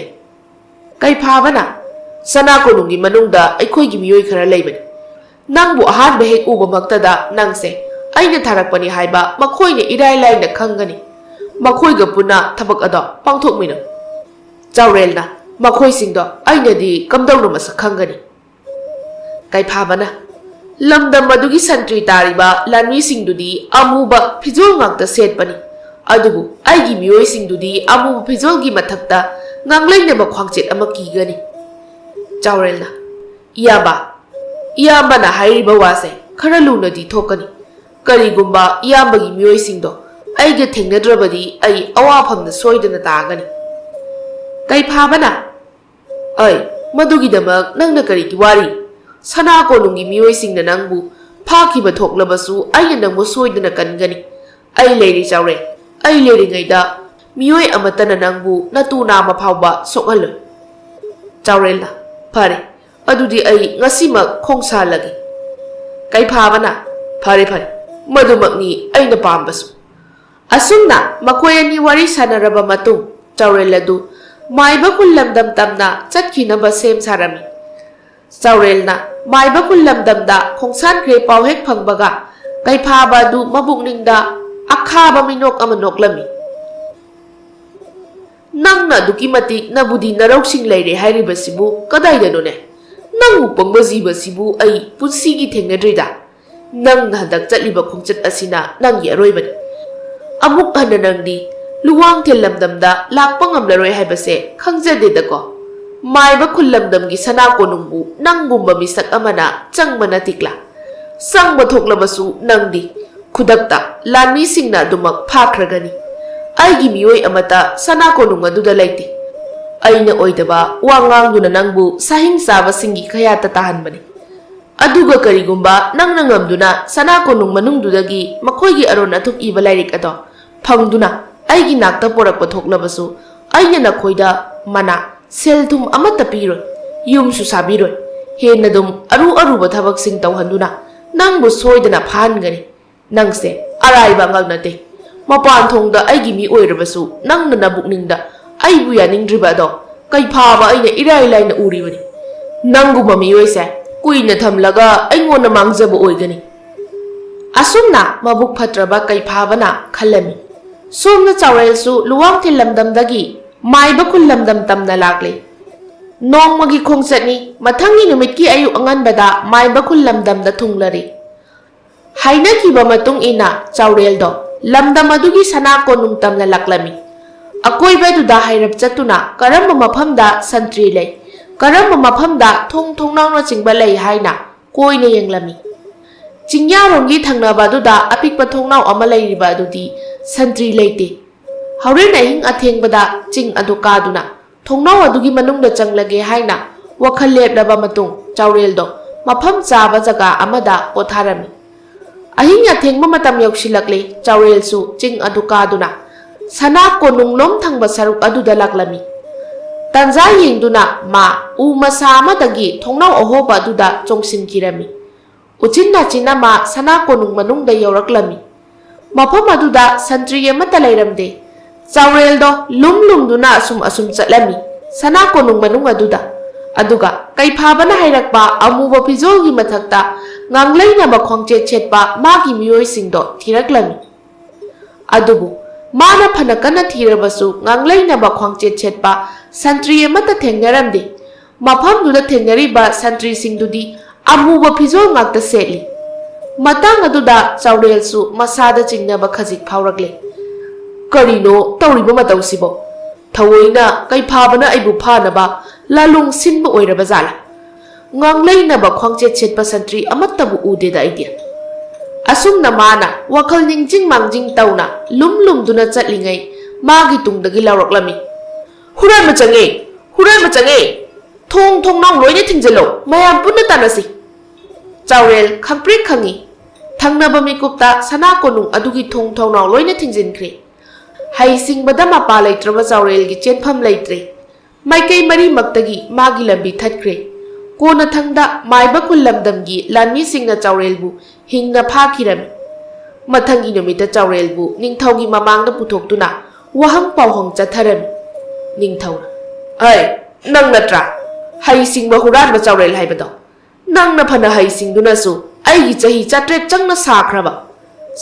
ꯀꯩꯐꯥꯕꯅ ꯁꯅꯥ ꯀꯣꯅꯨꯡꯒꯤ ꯃꯅꯨꯡꯗ ꯑꯩꯈꯣꯏꯒꯤ ꯃꯤꯑꯣꯏ ꯈꯔ ꯂꯩꯕꯅꯤ꯫ ꯅꯪꯕꯨ ꯑꯍꯥꯟꯕ ꯍꯦꯛ ꯎꯕꯃꯛꯇꯗ ꯅꯪꯁꯦ ꯑꯩꯅ ꯊꯥꯔꯛꯄꯅꯤ ꯍꯥꯏꯕ ꯃꯈꯣꯏꯅ ꯏꯔꯥꯏ ꯂꯥꯏꯅ ꯈꯪꯒꯅꯤ꯫ ꯃꯈꯣꯏꯒ ꯄꯨꯟꯅ ꯊꯕꯛ ꯑꯗꯣ ꯄꯥꯡꯊꯣꯛꯃꯤꯟꯅꯧ꯫ ꯆꯥꯎꯔꯦꯜꯅ ꯑꯩꯅꯗꯤ ꯀꯝꯗꯧꯅ ꯃꯁꯛ ꯈꯪꯒꯅꯤ? ꯀꯩꯐꯥꯕꯅ ꯂꯝꯗꯝ ꯑꯗꯨꯒꯤ ꯁꯟꯇ꯭ꯔꯤ ꯇꯥꯔꯤꯕ ꯂꯥꯟꯃꯤꯁꯤꯡꯗꯨꯗꯤ ꯑꯃꯨꯕ ꯐꯤꯖꯣꯜ ꯉꯥꯛꯇ ꯁꯦꯠꯄꯅꯤ꯫ ꯑꯗꯨꯕꯨ ꯑꯩꯒꯤ ꯃꯤꯑꯣꯏꯁꯤꯡꯗꯨꯗꯤ ꯑꯃꯨꯕ ꯐꯤꯖꯣꯜꯒꯤ ꯃꯊꯛꯇ ꯉꯥꯡꯂꯩꯅꯕ ꯈ꯭ꯋꯥꯡꯆꯦꯠ ꯑꯃ ꯀꯤꯒꯅꯤ꯫ ꯆꯥꯎꯔꯦꯜꯅ ꯏꯌꯥꯝꯕꯅ ꯍꯥꯏꯔꯤꯕ ꯋꯥꯁꯦ ꯈꯔ ꯂꯨꯅꯗꯤ ꯊꯣꯛꯀꯅꯤ꯫ ꯀꯔꯤꯒꯨꯝꯕ ꯏꯌꯥꯝꯕꯒꯤ ꯃꯤꯑꯣꯏꯁꯤꯡꯗꯣ ꯑꯩꯒ ꯊꯦꯡꯅꯗ꯭ꯔꯕꯗꯤ ꯑꯩ ꯑꯋꯥꯐꯝꯗ ꯁꯣꯏꯗꯅ ꯇꯥꯒꯅꯤ꯫ ꯀꯩꯐꯥꯕꯅ ꯃꯗꯨꯒꯤꯗꯃꯛ ꯅꯪꯅ ꯀꯔꯤꯒꯤ ꯋꯥꯔꯤ? ꯁꯅꯥ ꯀꯣꯅꯨꯡꯒꯤ ꯃꯤꯑꯣꯏꯁꯤꯡꯅ ꯅꯪꯕꯨ ꯐꯥꯈꯤꯕ ꯊꯣꯛꯂꯕꯁꯨ ꯑꯩꯅ ꯅꯪꯕꯨ ꯁꯣꯏꯗꯅ ꯀꯟꯒꯅꯤ꯫ ꯑꯩ ꯂꯩꯔꯤ ꯆꯥꯎꯔꯦꯜ, ꯑꯩ ꯂꯩꯔꯤꯉꯩꯗ ꯃꯤꯑꯣꯏ ꯑꯃꯠꯇꯅ ꯅꯪꯕꯨ ꯅꯇꯨ ꯅꯥꯝꯃ ꯐꯥꯎꯕ ꯁꯣꯛꯍꯜꯂꯣꯏ꯫ ꯆꯥꯎꯔꯦꯜꯅ ꯐꯔꯦ, ꯑꯗꯨꯗꯤ ꯑꯩ ꯉꯁꯤꯃꯛ ꯈꯣꯡꯁꯥꯜꯂꯒꯦ꯫ ꯀꯩꯐꯥꯕꯅ ꯐꯔꯦ, ꯃꯗꯨꯃꯛꯅꯤ ꯑꯩꯅ ꯄꯥꯝꯕꯁꯨ꯫ ꯑꯁꯨꯝꯅ ꯃꯈꯣꯏ ꯑꯅꯤ ꯋꯥꯔꯤ ꯁꯥꯅꯔꯕ ꯃꯇꯨꯡ ꯆꯥꯎꯔꯦꯜ ꯑꯗꯨ ꯃꯥꯏꯕ ꯈꯨꯜ ꯂꯝꯗꯝ ꯇꯝꯅ ꯆꯠꯈꯤꯅꯕ ꯁꯦꯝ ꯁꯥꯔꯝꯃꯤ꯫ ꯆꯥꯎꯔꯦꯜꯅ ꯃꯥꯏꯕ ꯈꯨꯜ ꯂꯝꯗꯝꯗ ꯈꯣꯡꯁꯥꯟꯈ꯭ꯔꯦ ꯄꯥꯎ ꯍꯦꯛ ꯐꯪꯕꯒ ꯀꯩꯐꯥꯕ ꯑꯗꯨ ꯃꯕꯨꯛꯅꯤꯡꯗ ꯑꯈꯥꯕ ꯃꯤꯅꯣꯛ ꯑꯃ ꯅꯣꯛꯂꯝꯃꯤ꯫ ꯅꯪꯅ ꯑꯗꯨꯛꯀꯤ ꯃꯇꯤꯛ ꯅꯕꯨꯗꯤ ꯅꯔꯧꯁꯤꯡ ꯂꯩꯔꯦ ꯍꯥꯏꯔꯤꯕꯁꯤꯕꯨ ꯀꯗꯥꯏꯗꯅꯣꯅꯦ? ꯅꯪꯕꯨ ꯄꯪꯕ ꯖꯤꯕꯁꯤꯕꯨ ꯑꯩ ꯄꯨꯟꯁꯤꯒꯤ ꯊꯦꯡꯅꯗ꯭ꯔꯤꯗ꯫ ꯅꯪꯅ ꯍꯟꯗꯛ ꯆꯠꯂꯤꯕ ꯈꯣꯡꯆꯠ ꯑꯁꯤꯅ ꯅꯪꯒꯤ ꯑꯔꯣꯏꯕꯅꯤ꯫ ꯑꯃꯨꯛ ꯍꯟꯅ ꯅꯪꯗꯤ ꯂꯨꯋꯥꯡꯊꯦꯜ ꯂꯝꯗꯝꯗ ꯂꯥꯛꯄ ꯉꯝꯂꯔꯣꯏ ꯍꯥꯏꯕꯁꯦ ꯈꯪꯖꯗꯦꯗꯀꯣ꯫ ꯃꯥꯏꯕ ꯈꯨꯜ ꯂꯝꯗꯝꯒꯤ ꯁꯅꯥ ꯀꯣꯅꯨꯡꯕꯨ ꯅꯪꯒꯨꯝꯕ ꯃꯤꯁꯛ ꯑꯃꯅ ꯆꯪꯕ ꯅꯠꯇꯤꯛꯂꯥ? ꯆꯪꯕ ꯊꯣꯛꯂꯕꯁꯨ ꯅꯪꯗꯤ ꯈꯨꯗꯛꯇ ꯂꯥꯟꯃꯤꯁꯤꯡꯅ ꯑꯗꯨꯃꯛ ꯐꯥꯈ꯭ꯔꯒꯅꯤ꯫ ꯑꯩꯒꯤ ꯃꯤꯑꯣꯏ ꯑꯃꯠꯇ ꯁꯅꯥ ꯀꯣꯅꯨꯡ ꯑꯗꯨꯗ ꯂꯩꯇꯦ꯫ ꯑꯩꯅ ꯑꯣꯏꯗꯕ ꯋꯥ ꯉꯥꯡꯗꯨꯅ ꯅꯪꯕు ꯁꯥꯍꯤꯡ ꯆꯥꯕꯁꯤꯡꯒꯤ ꯈꯌꯥꯠꯇ ꯇꯥꯍꯟꯕꯅꯤ꯫ ꯑꯗꯨꯒ ꯀꯔꯤꯒꯨꯝꯕ ꯅꯪꯅ ꯉꯝꯗꯨꯅ ꯁꯅꯥ ꯀꯣꯅꯨꯡ ꯃꯅꯨꯡꯗꯨꯗꯒꯤ ꯃꯈꯣꯏꯒꯤ ꯑꯔꯣꯟ ꯑꯊꯨꯞ ꯏꯕ ꯂꯥꯏꯔꯤꯛ ꯑꯗꯣ ꯐꯪꯗꯨꯅ ꯑꯩꯒꯤ ꯅꯥꯛꯇ ꯄꯣꯔꯛꯄ ꯊꯣꯛꯂꯕꯁꯨ ꯑꯩꯅ ꯅꯈꯣꯏꯗ ꯃꯅꯥ ꯁꯦꯜ ꯊꯨꯝ ꯑꯃꯠꯇ ꯄꯤꯔꯣꯏ, ꯌꯨꯝꯁꯨ ꯁꯥꯕꯤꯔꯣꯏ꯫ ꯍꯦꯟꯅꯗꯨꯝ ꯑꯔꯨꯕ ꯊꯕꯛꯁꯤꯡ ꯇꯧꯍꯟꯗꯨꯅ ꯅꯪꯕꯨ ꯁꯣꯏꯗꯅ ꯐꯥꯍꯟꯒꯅꯤ꯫ ꯅꯪꯁꯦ ꯑꯔꯥꯏꯕ ꯑꯉꯥꯡ ꯅꯠꯇꯦ꯫ ꯃꯄꯥꯟ ꯊꯣꯡꯗ ꯑꯩꯒꯤ ꯃꯤ ꯑꯣꯏꯔꯕꯁꯨ ꯅꯪꯅ ꯅꯕꯨꯛꯅꯤꯡꯗ ꯑꯩꯕꯨ ꯌꯥꯅꯤꯡꯗ꯭ꯔꯤꯕ ꯑꯗꯣ ꯀꯩꯐꯥꯕ ꯑꯩꯅ ꯏꯔꯥꯏ ꯂꯥꯏꯅ ꯎꯔꯤꯕꯅꯤ꯫ ꯅꯪꯒꯨꯝꯕ ꯃꯤꯑꯣꯏꯁꯦ ꯀꯨꯏꯅ ꯊꯝꯂꯒ ꯑꯩꯉꯣꯟꯗ ꯃꯥꯡꯖꯕ ꯑꯣꯏꯒꯅꯤ꯫ ꯑꯁꯨꯝꯅ ꯃꯕꯨꯛ ꯐꯠꯇ꯭ꯔꯕ ꯀꯩꯐꯥꯕꯅ ꯈꯜꯂꯝꯃꯤ꯫ ꯁꯣꯝꯅ ꯆꯥꯎꯔꯦꯜꯁꯨ ꯂꯨꯋꯥꯡꯊꯦꯜ ꯂꯝꯗꯝꯗꯒꯤ ꯃꯥꯏꯕ ꯈꯨꯜ ꯂꯝꯗꯝ ꯇꯝꯅ ꯂꯥꯛꯂꯤ꯫ ꯅꯣꯡꯃꯒꯤ ꯈꯣꯡꯆꯠꯅꯤ꯫ ꯃꯊꯪꯒꯤ ꯅꯨꯃꯤꯠꯀꯤ ꯑꯌꯨꯛ ꯑꯉꯟꯕꯗ ꯃꯥꯏꯕ ꯈꯨꯜ ꯂꯝꯗꯝꯗ ꯊꯨꯡꯂꯔꯤ꯫ ꯍꯥꯏꯅꯈꯤꯕ ꯃꯇꯨꯡ ꯏꯟꯅ ꯆꯥꯎꯔꯦꯜꯗꯣ ꯂꯝꯗꯝ ꯑꯗꯨꯒꯤ ꯁꯅꯥ ꯀꯣꯅꯨꯡ ꯇꯝꯅ ꯂꯥꯛꯂꯝꯃꯤ꯫ ꯑꯀꯣꯏꯕꯗꯨꯗ ꯍꯥꯏꯔꯞ ꯆꯠꯇꯨꯅ ꯀꯔꯝꯕ ꯃꯐꯝꯗ ꯁꯟꯇ꯭ꯔꯤ ꯂꯩ, ꯀꯔꯝꯕ ꯃꯐꯝꯗ ꯊꯣꯡ ꯊꯣꯡꯅꯥꯎꯅꯆꯤꯡꯕ ꯂꯩ ꯍꯥꯏꯅ ꯀꯣꯏꯅ ꯌꯦꯡꯂꯝꯃꯤ꯫ ꯆꯤꯡꯌꯥꯔꯣꯝꯒꯤ ꯊꯪꯅꯕ ꯑꯗꯨꯗ ꯑꯄꯤꯛꯄ ꯊꯣꯡꯅꯥꯎ ꯑꯃ ꯂꯩꯔꯤꯕ ꯑꯗꯨꯗꯤ ꯁꯟꯇ꯭ꯔꯤ ꯂꯩꯇꯦ꯫ ꯍꯣꯔꯦꯟ ꯑꯍꯤꯡ ꯑꯊꯦꯡꯕꯗ ꯆꯤꯡ ꯑꯗꯨ ꯀꯥꯗꯨꯅ ꯊꯣꯡꯅꯥꯎ ꯑꯗꯨꯒꯤ ꯃꯅꯨꯡꯗ ꯆꯪꯂꯒꯦ ꯍꯥꯏꯅ ꯋꯥꯈꯜ ꯂꯦꯞꯂꯕ ꯃꯇꯨꯡ ꯆꯥꯎꯔꯦꯜꯗꯣ ꯃꯐꯝ ꯆꯥꯕ ꯖꯒꯥ ꯑꯃꯗ ꯄꯣꯊꯥꯔꯝꯃꯤ꯫ ꯑꯍꯤꯡ ꯑꯊꯦꯡꯕ ꯃꯇꯝ ꯌꯧꯁꯤꯜꯂꯛꯂꯤ꯫ ꯆꯥꯎꯔꯦꯜꯁꯨ ꯆꯤꯡ ꯑꯗꯨ ꯀꯥꯗꯨꯅ ꯁꯅꯥ ꯀꯣꯅꯨꯡꯂꯣꯝ ꯊꯪꯕ ꯁꯔꯨꯛ ꯑꯗꯨꯗ ꯂꯥꯛꯂꯝꯃꯤ꯫ ꯇꯥꯟꯖꯥ ꯌꯦꯡꯗꯨꯅ ꯃꯥ ꯎ ꯃꯁꯥ ꯑꯃꯗꯒꯤ ꯊꯣꯡꯅꯥꯎ ꯑꯍꯣꯕ ꯑꯗꯨꯗ ꯆꯣꯡꯁꯤꯟꯈꯤꯔꯝꯃꯤ꯫ ꯎꯆꯤꯟ ꯅꯥꯆꯤꯟꯅ ꯃꯥ ꯁꯅꯥ ꯀꯣꯅꯨꯡ ꯃꯅꯨꯡꯗ ꯌꯧꯔꯛꯂꯝꯃꯤ꯫ ꯃꯐꯝ ꯑꯗꯨꯗ ꯁꯟꯇ꯭ꯔꯤ ꯑꯃꯠꯇ ꯂꯩꯔꯝꯗꯦ꯫ ꯆꯥꯎꯔꯦꯜꯗꯣ ꯂꯨꯝꯗꯨꯅ ꯑꯁꯨꯝ ꯆꯠꯂꯝꯃꯤ ꯁꯅꯥ ꯀꯣꯅꯨꯡ ꯃꯅꯨꯡ ꯑꯗꯨꯗ꯫ ꯑꯗꯨꯒ ꯀꯩꯐꯥꯕꯅ ꯍꯥꯏꯔꯛꯄ ꯑꯃꯨꯕ ꯐꯤꯖꯣꯜꯒꯤ ꯃꯊꯛꯇ ꯉꯥꯡꯂꯩꯅꯕ ꯈ꯭ꯋꯥꯡꯆꯦꯠ ꯁꯦꯠꯄ ꯃꯥꯒꯤ ꯃꯤꯑꯣꯏꯁꯤꯡꯗꯣ ꯊꯤꯔꯛꯂꯝꯃꯤ꯫ ꯑꯗꯨꯕꯨ ꯃꯥꯅ ꯐꯅ ꯀꯟꯅ ꯊꯤꯔꯕꯁꯨ ꯉꯥꯡꯂꯩꯅꯕ ꯈ꯭ꯋꯥꯡꯆꯦꯠ ꯁꯦꯠꯄ ꯁꯟꯇ꯭ꯔꯤ ꯑꯃꯠꯇ ꯊꯦꯡꯅꯔꯝꯗꯦ꯫ ꯃꯐꯝꯗꯨꯗ ꯊꯦꯡꯅꯔꯤꯕ ꯁꯟꯇ꯭ꯔꯤꯁꯤꯡꯗꯨꯗꯤ ꯑꯃꯨꯕ ꯐꯤꯖꯣꯜ ꯉꯥꯛꯇ ꯁꯦꯠꯂꯤ꯫ ꯃꯇꯥꯡ ꯑꯗꯨꯗ ꯆꯥꯎꯔꯦꯜꯁꯨ ꯃꯁꯥꯗ ꯆꯤꯡꯅꯕ ꯈꯖꯤꯛ ꯐꯥꯎꯔꯛꯂꯦ꯫ ꯀꯔꯤꯅꯣ ꯇꯧꯔꯤꯕ ꯃꯇꯧꯁꯤꯕꯣ? ꯊꯑꯣꯏꯅ ꯀꯩꯐꯥꯕꯅ ꯑꯩꯕꯨ ꯐꯥꯅꯕ ꯂꯥꯂꯣꯡ ꯁꯤꯟꯕ ꯑꯣꯏꯔꯕ ꯖꯥꯠꯂꯥ? ꯉꯥꯡꯂꯩꯅꯕ ꯈ꯭ꯋꯥꯡꯆꯦꯠ ꯁꯦꯠꯄ ꯁꯟꯇ꯭ꯔꯤ ꯑꯃꯠꯇꯕꯨ ꯎꯗꯦꯗ ꯑꯩꯗꯤ꯫ ꯑꯁꯨꯝꯅ ꯃꯥꯅ ꯋꯥꯈꯜ ꯅꯤꯡꯖꯤꯡ ꯃꯥꯡꯖꯤꯡ ꯇꯧꯅ ꯂꯨꯝꯗꯨꯅ ꯆꯠꯂꯤꯉꯩ ꯃꯥꯒꯤ ꯇꯨꯡꯗꯒꯤ ꯂꯥꯎꯔꯛꯂꯝꯃꯤ꯫ ꯍꯨꯔꯥꯟꯕ ꯆꯪꯉꯦ! ꯍꯨꯔꯥꯟꯕ ꯆꯪꯉꯦ! ꯊꯣꯡ ꯂꯣꯏꯅ ꯊꯤꯡꯖꯤꯜꯂꯣ! ꯃꯌꯥꯝ ꯄꯨꯟꯅ ꯇꯥꯟꯅꯁꯤ! ꯆꯥꯎꯔꯦꯜ ꯈꯪꯄ꯭ꯔꯦꯛ ꯈꯪꯏ꯫ ꯊꯪꯅꯕ ꯃꯤꯀꯨꯞꯇ ꯁꯅꯥ ꯀꯣꯅꯨꯡ ꯑꯗꯨꯒꯤ ꯊꯣꯡꯅꯥꯎ ꯂꯣꯏꯅ ꯊꯤꯡꯖꯤꯟꯈ꯭ꯔꯦ꯫ ꯍꯩꯁꯤꯡꯕꯗ ꯃꯄꯥ ꯂꯩꯇ꯭ꯔꯕ ꯆꯥꯎꯔꯦꯜꯒꯤ ꯆꯦꯟꯐꯝ ꯂꯩꯇ꯭ꯔꯦ꯫ ꯃꯥꯏꯀꯩ ꯃꯔꯤꯃꯛꯇꯒꯤ ꯃꯥꯒꯤ ꯂꯝꯕꯤ ꯊꯠꯈ꯭ꯔꯦ꯫ ꯀꯣꯟꯅꯊꯪꯗ ꯃꯥꯏꯕ ꯈꯨꯜ ꯂꯝꯗꯝꯒꯤ ꯂꯥꯟꯃꯤꯁꯤꯡꯅ ꯆꯥꯎꯔꯦꯜꯕꯨ ꯍꯤꯡꯅ ꯐꯥꯈꯤꯔꯝꯃꯤ꯫ ꯃꯊꯪꯒꯤ ꯅꯨꯃꯤꯠꯇ ꯆꯥꯎꯔꯦꯜꯕꯨ ꯅꯤꯡꯊꯧꯒꯤ ꯃꯃꯥꯡꯗ ꯄꯨꯊꯣꯛꯇꯨꯅ ꯋꯥꯍꯪ ꯄꯥꯎꯍꯪ ꯆꯠꯊꯔꯝꯃꯤ꯫ ꯅꯤꯡꯊꯧꯅ ꯅꯪ ꯅꯠꯇ꯭ꯔꯥ ꯍꯩꯁꯤꯡꯕ ꯍꯨꯔꯥꯟꯕ ꯆꯥꯎꯔꯦꯜ ꯍꯥꯏꯕꯗꯣ? ꯅꯪꯅ ꯐꯅ ꯍꯩꯁꯤꯡꯗꯨꯅꯁꯨ ꯑꯩꯒꯤ ꯆꯍꯤ 700 ꯆꯪꯅ ꯁꯥꯈ꯭ꯔꯕ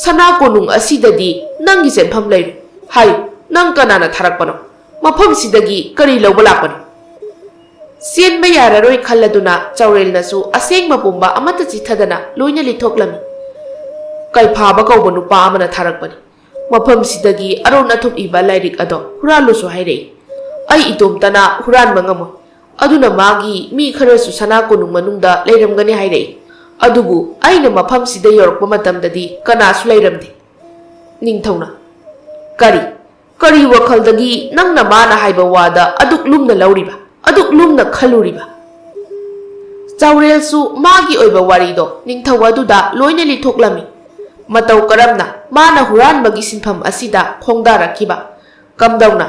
ꯁꯅꯥ ꯀꯣꯅꯨꯡ ꯑꯁꯤꯗꯗꯤ ꯅꯪꯒꯤ ꯆꯦꯟꯐꯝ ꯂꯩꯔꯣꯏ꯫ ꯍꯥꯏꯌꯨ, ꯅꯪ ꯀꯅꯥꯅ ꯊꯥꯔꯛꯄꯅꯣ? ꯃꯐꯝꯁꯤꯗꯒꯤ ꯀꯔꯤ ꯂꯧꯕ ꯂꯥꯛꯄꯅꯣ? ꯆꯦꯟꯕ ꯌꯥꯔꯔꯣꯏ ꯈꯜꯂꯗꯨꯅ ꯆꯥꯎꯔꯦꯜꯅꯁꯨ ꯑꯁꯦꯡꯕ ꯄꯨꯝꯕ ꯑꯃꯠꯇ ꯆꯤꯊꯗꯅ ꯂꯣꯏꯅ ꯂꯤꯊꯣꯛꯂꯝꯃꯤ꯫ ꯀꯩꯐꯥꯕ ꯀꯧꯕ ꯅꯨꯄꯥ ꯑꯃꯅ ꯊꯥꯔꯛꯄꯅꯤ꯫ ꯃꯐꯝꯁꯤꯗꯒꯤ ꯑꯔꯣꯟ ꯑꯊꯨꯞ ꯏꯕ ꯂꯥꯏꯔꯤꯛ ꯑꯗꯣ ꯍꯨꯔꯥꯜꯂꯨꯁꯨ ꯍꯥꯏꯔꯛꯏ꯫ ꯑꯩ ꯏꯇꯣꯝꯇꯅ ꯍꯨꯔꯥꯟꯕ ꯉꯝꯃꯣꯏ꯫ ꯑꯗꯨꯅ ꯃꯥꯒꯤ ꯃꯤ ꯈꯔꯁꯨ ꯁꯅꯥ ꯀꯣꯅꯨꯡ ꯃꯅꯨꯡꯗ ꯂꯩꯔꯝꯒꯅꯤ ꯍꯥꯏꯔꯛꯏ꯫ ꯑꯗꯨꯕꯨ ꯑꯩꯅ ꯃꯐꯝꯁꯤꯗ ꯌꯧꯔꯛꯄ ꯃꯇꯝꯗꯗꯤ ꯀꯅꯥꯁꯨ ꯂꯩꯔꯝꯗꯦ꯫ ꯅꯤꯡꯊꯧꯅ ꯀꯔꯤ ꯋꯥꯈꯜꯗꯒꯤ ꯅꯪꯅ ꯃꯥꯅ ꯍꯥꯏꯕ ꯋꯥꯗ ꯑꯗꯨꯛ ꯂꯨꯝꯅ ꯂꯧꯔꯤꯕ, ꯑꯗꯨꯛ ꯂꯨꯝꯅ ꯈꯜꯂꯨꯔꯤꯕ? ꯆꯥꯎꯔꯦꯜꯁꯨ ꯃꯥꯒꯤ ꯑꯣꯏꯕ ꯋꯥꯔꯤꯗꯣ ꯅꯤꯡꯊꯧ ꯑꯗꯨꯗ ꯂꯣꯏꯅ ꯂꯤꯊꯣꯛꯂꯝꯃꯤ꯫ ꯃꯇꯧ ꯀꯔꯝꯅ ꯃꯥꯅ ꯍꯨꯔꯥꯟꯕꯒꯤ ꯁꯤꯟꯐꯝ ꯑꯁꯤꯗ ꯈꯣꯡꯗꯥꯔꯛꯈꯤꯕ, ꯀꯝꯗꯧꯅ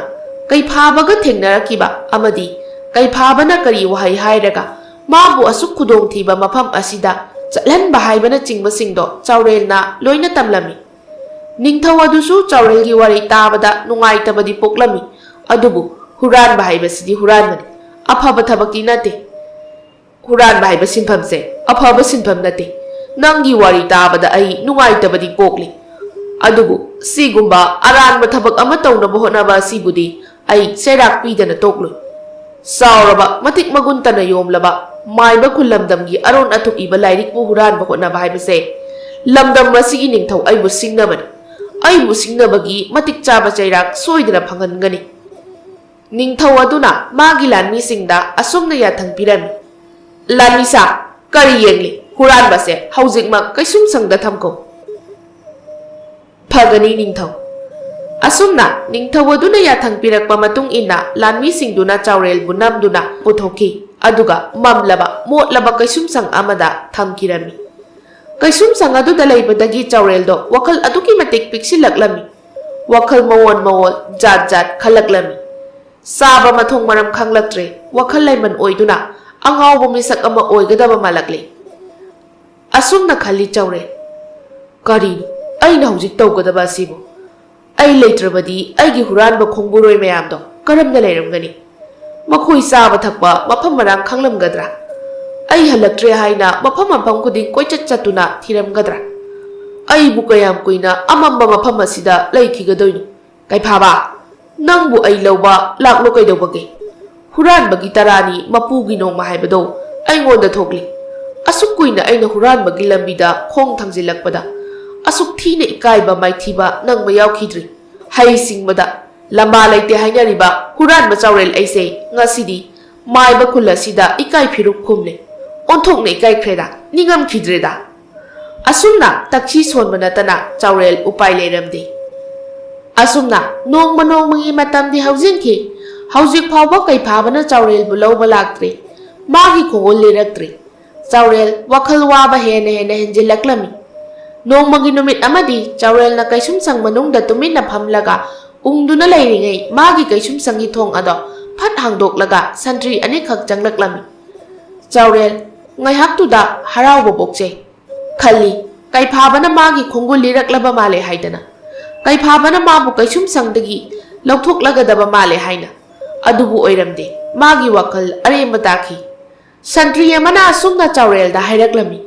ꯀꯩꯐꯥꯕꯒ ꯊꯦꯡꯅꯔꯛꯈꯤꯕ, ꯑꯃꯗꯤ ꯀꯩꯐꯥꯕꯅ ꯀꯔꯤ ꯋꯥꯍꯩ ꯍꯥꯏꯔꯒ ꯃꯥꯕꯨ ꯑꯁꯨꯛ ꯈꯨꯗꯣꯡꯊꯤꯕ ꯃꯐꯝ ꯑꯁꯤꯗ ꯆꯠꯍꯟꯕ ꯍꯥꯏꯕꯅꯆꯤꯡꯕꯁꯤꯡꯗꯣ ꯆꯥꯎꯔꯦꯜꯅ ꯂꯣꯏꯅ ꯇꯝꯂꯝꯃꯤ꯫ ꯅꯤꯡꯊꯧ ꯑꯗꯨꯁꯨ ꯆꯥꯎꯔꯦꯜꯒꯤ ꯋꯥꯔꯤ ꯇꯥꯕꯗ ꯅꯨꯡꯉꯥꯏꯇꯕꯗꯤ ꯄꯣꯛꯂꯝꯃꯤ꯫ ꯑꯗꯨꯕꯨ ꯍꯨꯔꯥꯟꯕ ꯍꯥꯏꯕꯁꯤꯗꯤ ꯍꯨꯔꯥꯟꯕꯅꯤ, ꯑꯐꯕ ꯊꯕꯛꯇꯤ ꯅꯠꯇꯦ꯫ ꯍꯨꯔꯥꯟꯕ ꯍꯥꯏꯕ ꯁꯤꯟꯐꯝꯁꯦ ꯑꯐꯕ ꯁꯤꯟꯐꯝ ꯅꯠꯇꯦ꯫ ꯅꯪꯒꯤ ꯋꯥꯔꯤ ꯇꯥꯕꯗ ꯑꯩ ꯅꯨꯡꯉꯥꯏꯇꯕꯗꯤ ꯄꯣꯛꯂꯤ꯫ ꯑꯗꯨꯕꯨ ꯁꯤꯒꯨꯝꯕ ꯑꯔꯥꯟꯕ ꯊꯕꯛ ꯑꯃ ꯇꯧꯅꯕ ꯍꯣꯠꯅꯕ ꯑꯁꯤꯕꯨꯗꯤ ꯑꯩ ꯆꯩꯔꯥꯛ ꯄꯤꯗꯅ ꯇꯣꯛꯂꯣꯏ꯫ ꯆꯥꯎꯔꯕ ꯃꯇꯤꯛ ꯃꯒꯨꯟ ꯇꯅ ꯌꯣꯝꯂꯕ ꯃꯥꯏꯕ ꯈꯨꯜ ꯂꯝꯗꯝꯒꯤ ꯑꯔꯣꯟ ꯑꯊꯨꯞ ꯏꯕ ꯂꯥꯏꯔꯤꯛꯄꯨ ꯍꯨꯔꯥꯟꯕ ꯍꯣꯠꯅꯕ ꯍꯥꯏꯕꯁꯦ ꯂꯝꯗꯝ ꯑꯁꯤꯒꯤ ꯅꯤꯡꯊꯧ ꯑꯩꯕꯨ ꯁꯤꯡꯅꯕꯅꯤ꯫ ꯑꯩꯕꯨ ꯁꯤꯡꯅꯕꯒꯤ ꯃꯇꯤꯛ ꯆꯥꯕ ꯆꯩꯔꯥꯛ ꯁꯣꯏꯗꯅ ꯐꯪꯍꯟꯒꯅꯤ꯫ ꯅꯤꯡꯊꯧ ꯑꯗꯨꯅ ꯃꯥꯒꯤ ꯂꯥꯟꯃꯤꯁꯤꯡꯗ ꯑꯁꯨꯝꯅ ꯌꯥꯊꯪ ꯄꯤꯔꯝꯃꯤ꯫ ꯂꯥꯟꯃꯤꯁꯥ, ꯀꯔꯤ ꯌꯦꯡꯂꯤ? ꯍꯨꯔꯥꯟꯕꯁꯦ ꯍꯧꯖꯤꯛꯃꯛ ꯀꯩꯁꯨꯝꯁꯪꯗ ꯊꯝꯈꯣ꯫ ꯐꯒꯅꯤ ꯅꯤꯡꯊꯧ꯫ ꯑꯁꯨꯝꯅ ꯅꯤꯡꯊꯧ ꯑꯗꯨꯅ ꯌꯥꯊꯪ ꯄꯤꯔꯛꯄ ꯃꯇꯨꯡ ꯏꯟꯅ ꯂꯥꯟꯃꯤꯁꯤꯡꯗꯨꯅ ꯆꯥꯎꯔꯦꯜꯕꯨ ꯅꯝꯗꯨꯅ ꯄꯨꯊꯣꯛꯈꯤ꯫ ꯑꯗꯨꯒ ꯃꯝꯂꯕ ꯃꯣꯠꯂꯕ ꯀꯩꯁꯨꯝꯁꯪ ꯑꯃꯗ ꯊꯝꯈꯤꯔꯝꯃꯤ꯫ ꯀꯩꯁꯨꯝꯁꯪ ꯑꯗꯨꯗ ꯂꯩꯕꯗꯒꯤ ꯆꯥꯎꯔꯦꯜꯗꯣ ꯋꯥꯈꯜ ꯑꯗꯨꯛꯀꯤ ꯃꯇꯤꯛ ꯄꯤꯛꯁꯤꯜꯂꯛꯂꯝꯃꯤ꯫ ꯋꯥꯈꯜ ꯃꯑꯣꯟ ꯖꯥꯠ ꯈꯜꯂꯛꯂꯝꯃꯤ꯫ ꯆꯥꯕ ꯃꯊꯣꯡ ꯃꯔꯝ ꯈꯪꯂꯛꯇ꯭ꯔꯦ꯫ ꯋꯥꯈꯜ ꯂꯩꯃꯟ ꯑꯣꯏꯗꯨꯅ ꯑꯉꯥꯎꯕ ꯃꯤꯁꯛ ꯑꯃ ꯑꯣꯏꯒꯗꯕ ꯃꯥꯜꯂꯛꯂꯦ꯫ ꯑꯁꯨꯝꯅ ꯈꯜꯂꯤ ꯆꯥꯎꯔꯦꯜ꯫ ꯀꯔꯤꯅꯣ ꯑꯩꯅ ꯍꯧꯖꯤꯛ ꯇꯧꯒꯗꯕ ꯑꯁꯤꯕꯨ? ꯑꯩ ꯂꯩꯇ꯭ꯔꯕꯗꯤ ꯑꯩꯒꯤ ꯍꯨꯔꯥꯟꯕ ꯈꯣꯡꯕꯨꯔꯣꯏ ꯃꯌꯥꯝꯗꯣ ꯀꯔꯝꯅ ꯂꯩꯔꯝꯒꯅꯤ? ꯃꯈꯣꯏ ꯆꯥꯕ ꯊꯛꯄ ꯃꯐꯝ ꯃꯔꯥꯡ ꯈꯪꯂꯝꯒꯗ꯭ꯔꯥ? ꯑꯩ ꯍꯜꯂꯛꯇ꯭ꯔꯦ ꯍꯥꯏꯅ ꯃꯐꯝ ꯈꯨꯗꯤꯡ ꯀꯣꯏꯆꯠ ꯆꯠꯇꯨꯅ ꯊꯤꯔꯝꯒꯗ꯭ꯔꯥ? ꯑꯩꯕꯨ ꯀꯌꯥꯝ ꯀꯨꯏꯅ ꯑꯃꯝꯕ ꯃꯐꯝ ꯑꯁꯤꯗ ꯂꯩꯈꯤꯒꯗꯣꯏꯅꯣ? ꯀꯩꯐꯥꯕ, ꯅꯪꯕꯨ ꯑꯩ ꯂꯧꯕ ꯂꯥꯛꯂꯣ ꯀꯩꯗꯧꯕꯒꯦ? ꯍꯨꯔꯥꯟꯕꯒꯤ ꯇꯔꯥꯅꯤ ꯃꯄꯨꯒꯤ ꯅꯣꯡꯃ ꯍꯥꯏꯕꯗꯣ ꯑꯩꯉꯣꯟꯗ ꯊꯣꯛꯂꯤ꯫ ꯑꯁꯨꯛ ꯀꯨꯏꯅ ꯑꯩꯅ ꯍꯨꯔꯥꯟꯕꯒꯤ ꯂꯝꯕꯤꯗ ꯈꯣꯡ ꯊꯥꯡꯖꯤꯜꯂꯛꯄꯗ ꯑꯁꯨꯛ ꯊꯤꯅ ꯏꯀꯥꯏꯕ ꯃꯥꯏꯊꯤꯕ ꯅꯪꯕ ꯌꯥꯎꯈꯤꯗ꯭ꯔꯤ꯫ ꯍꯩꯁꯤꯡꯕꯗ ꯂꯝꯕꯥ ꯂꯩꯇꯦ ꯍꯥꯏꯅꯔꯤꯕ ꯍꯨꯔꯥꯟꯕ ꯆꯥꯎꯔꯦꯜ ꯑꯩꯁꯦ ꯉꯁꯤꯗꯤ ꯃꯥꯏꯕ ꯈꯨꯜ ꯑꯁꯤꯗ ꯏꯀꯥꯏ ꯐꯤꯔꯨꯛ ꯈꯨꯝꯂꯦ꯫ ꯑꯣꯟꯊꯣꯛꯅ ꯏꯀꯥꯏꯈ꯭ꯔꯦꯗ, ꯅꯤꯡꯉꯝꯈꯤꯗ꯭ꯔꯦꯗ꯫ ꯑꯁꯨꯝꯅ ꯇꯛꯁꯤ ꯁꯣꯟꯕ ꯅꯠꯇꯅ ꯆꯥꯎꯔꯦꯜ ꯎꯄꯥꯏ ꯂꯩꯔꯝꯗꯦ꯫ ꯑꯁꯨꯝꯅ ꯅꯣꯡꯃꯒꯤ ꯃꯇꯝꯗꯤ ꯍꯧꯖꯤꯟꯈꯤ꯫ ꯍꯧꯖꯤꯛ ꯐꯥꯎꯕ ꯀꯩꯐꯥꯕꯅ ꯆꯥꯎꯔꯦꯜꯕꯨ ꯂꯧꯕ ꯂꯥꯛꯇ꯭ꯔꯤ꯫ ꯃꯥꯒꯤ ꯈꯣꯡꯒꯣꯜ ꯂꯤꯔꯛꯇ꯭ꯔꯤ꯫ ꯆꯥꯎꯔꯦꯜ ꯋꯥꯈꯜ ꯋꯥꯕ ꯍꯦꯟꯅ ꯍꯦꯟꯖꯤꯜꯂꯛꯂꯝꯃꯤ꯫ ꯅꯣꯡꯃꯒꯤ ꯅꯨꯃꯤꯠ ꯑꯃꯗꯤ ꯆꯥꯎꯔꯦꯜꯅ ꯀꯩꯁꯨꯝꯁꯪ ꯃꯅꯨꯡꯗ ꯇꯨꯃꯤꯟꯅ ꯐꯝꯂꯒ ꯎꯪꯗꯨꯅ ꯂꯩꯔꯤꯉꯩ ꯃꯥꯒꯤ ꯀꯩꯁꯨꯝꯁꯪꯒꯤ ꯊꯣꯡ ꯑꯗꯣ ꯐꯠ ꯍꯥꯡꯗꯣꯛꯂꯒ ꯁꯟꯇ꯭ꯔꯤ ꯑꯅꯤꯈꯛ ꯆꯪꯂꯛꯂꯝꯃꯤ꯫ ꯆꯥꯎꯔꯦꯜ ꯉꯥꯏꯍꯥꯛꯇꯨꯗ ꯍꯔꯥꯎꯕ ꯄꯣꯛꯆꯩ꯫ ꯈꯜꯂꯤ ꯀꯩꯐꯥꯕꯅ ꯃꯥꯒꯤ ꯈꯣꯡꯒꯨꯜ ꯂꯤꯔꯛꯂꯕ ꯃꯥꯜꯂꯦ ꯍꯥꯏꯗꯅ, ꯀꯩꯐꯥꯕꯅ ꯃꯥꯕꯨ ꯀꯩꯁꯨꯝꯁꯪꯗꯒꯤ ꯂꯧꯊꯣꯛꯂꯒꯗꯕ ꯃꯥꯜꯂꯦ ꯍꯥꯏꯅ꯫ ꯑꯗꯨꯕꯨ ꯑꯣꯏꯔꯝꯗꯦ꯫ ꯃꯥꯒꯤ ꯋꯥꯈꯜ ꯑꯔꯦꯝꯕ ꯇꯥꯈꯤ꯫ ꯁꯟꯇ꯭ꯔꯤ ꯑꯃꯅ ꯑꯁꯨꯝꯅ ꯆꯥꯎꯔꯦꯜꯗ ꯍꯥꯏꯔꯛꯂꯝꯃꯤ꯫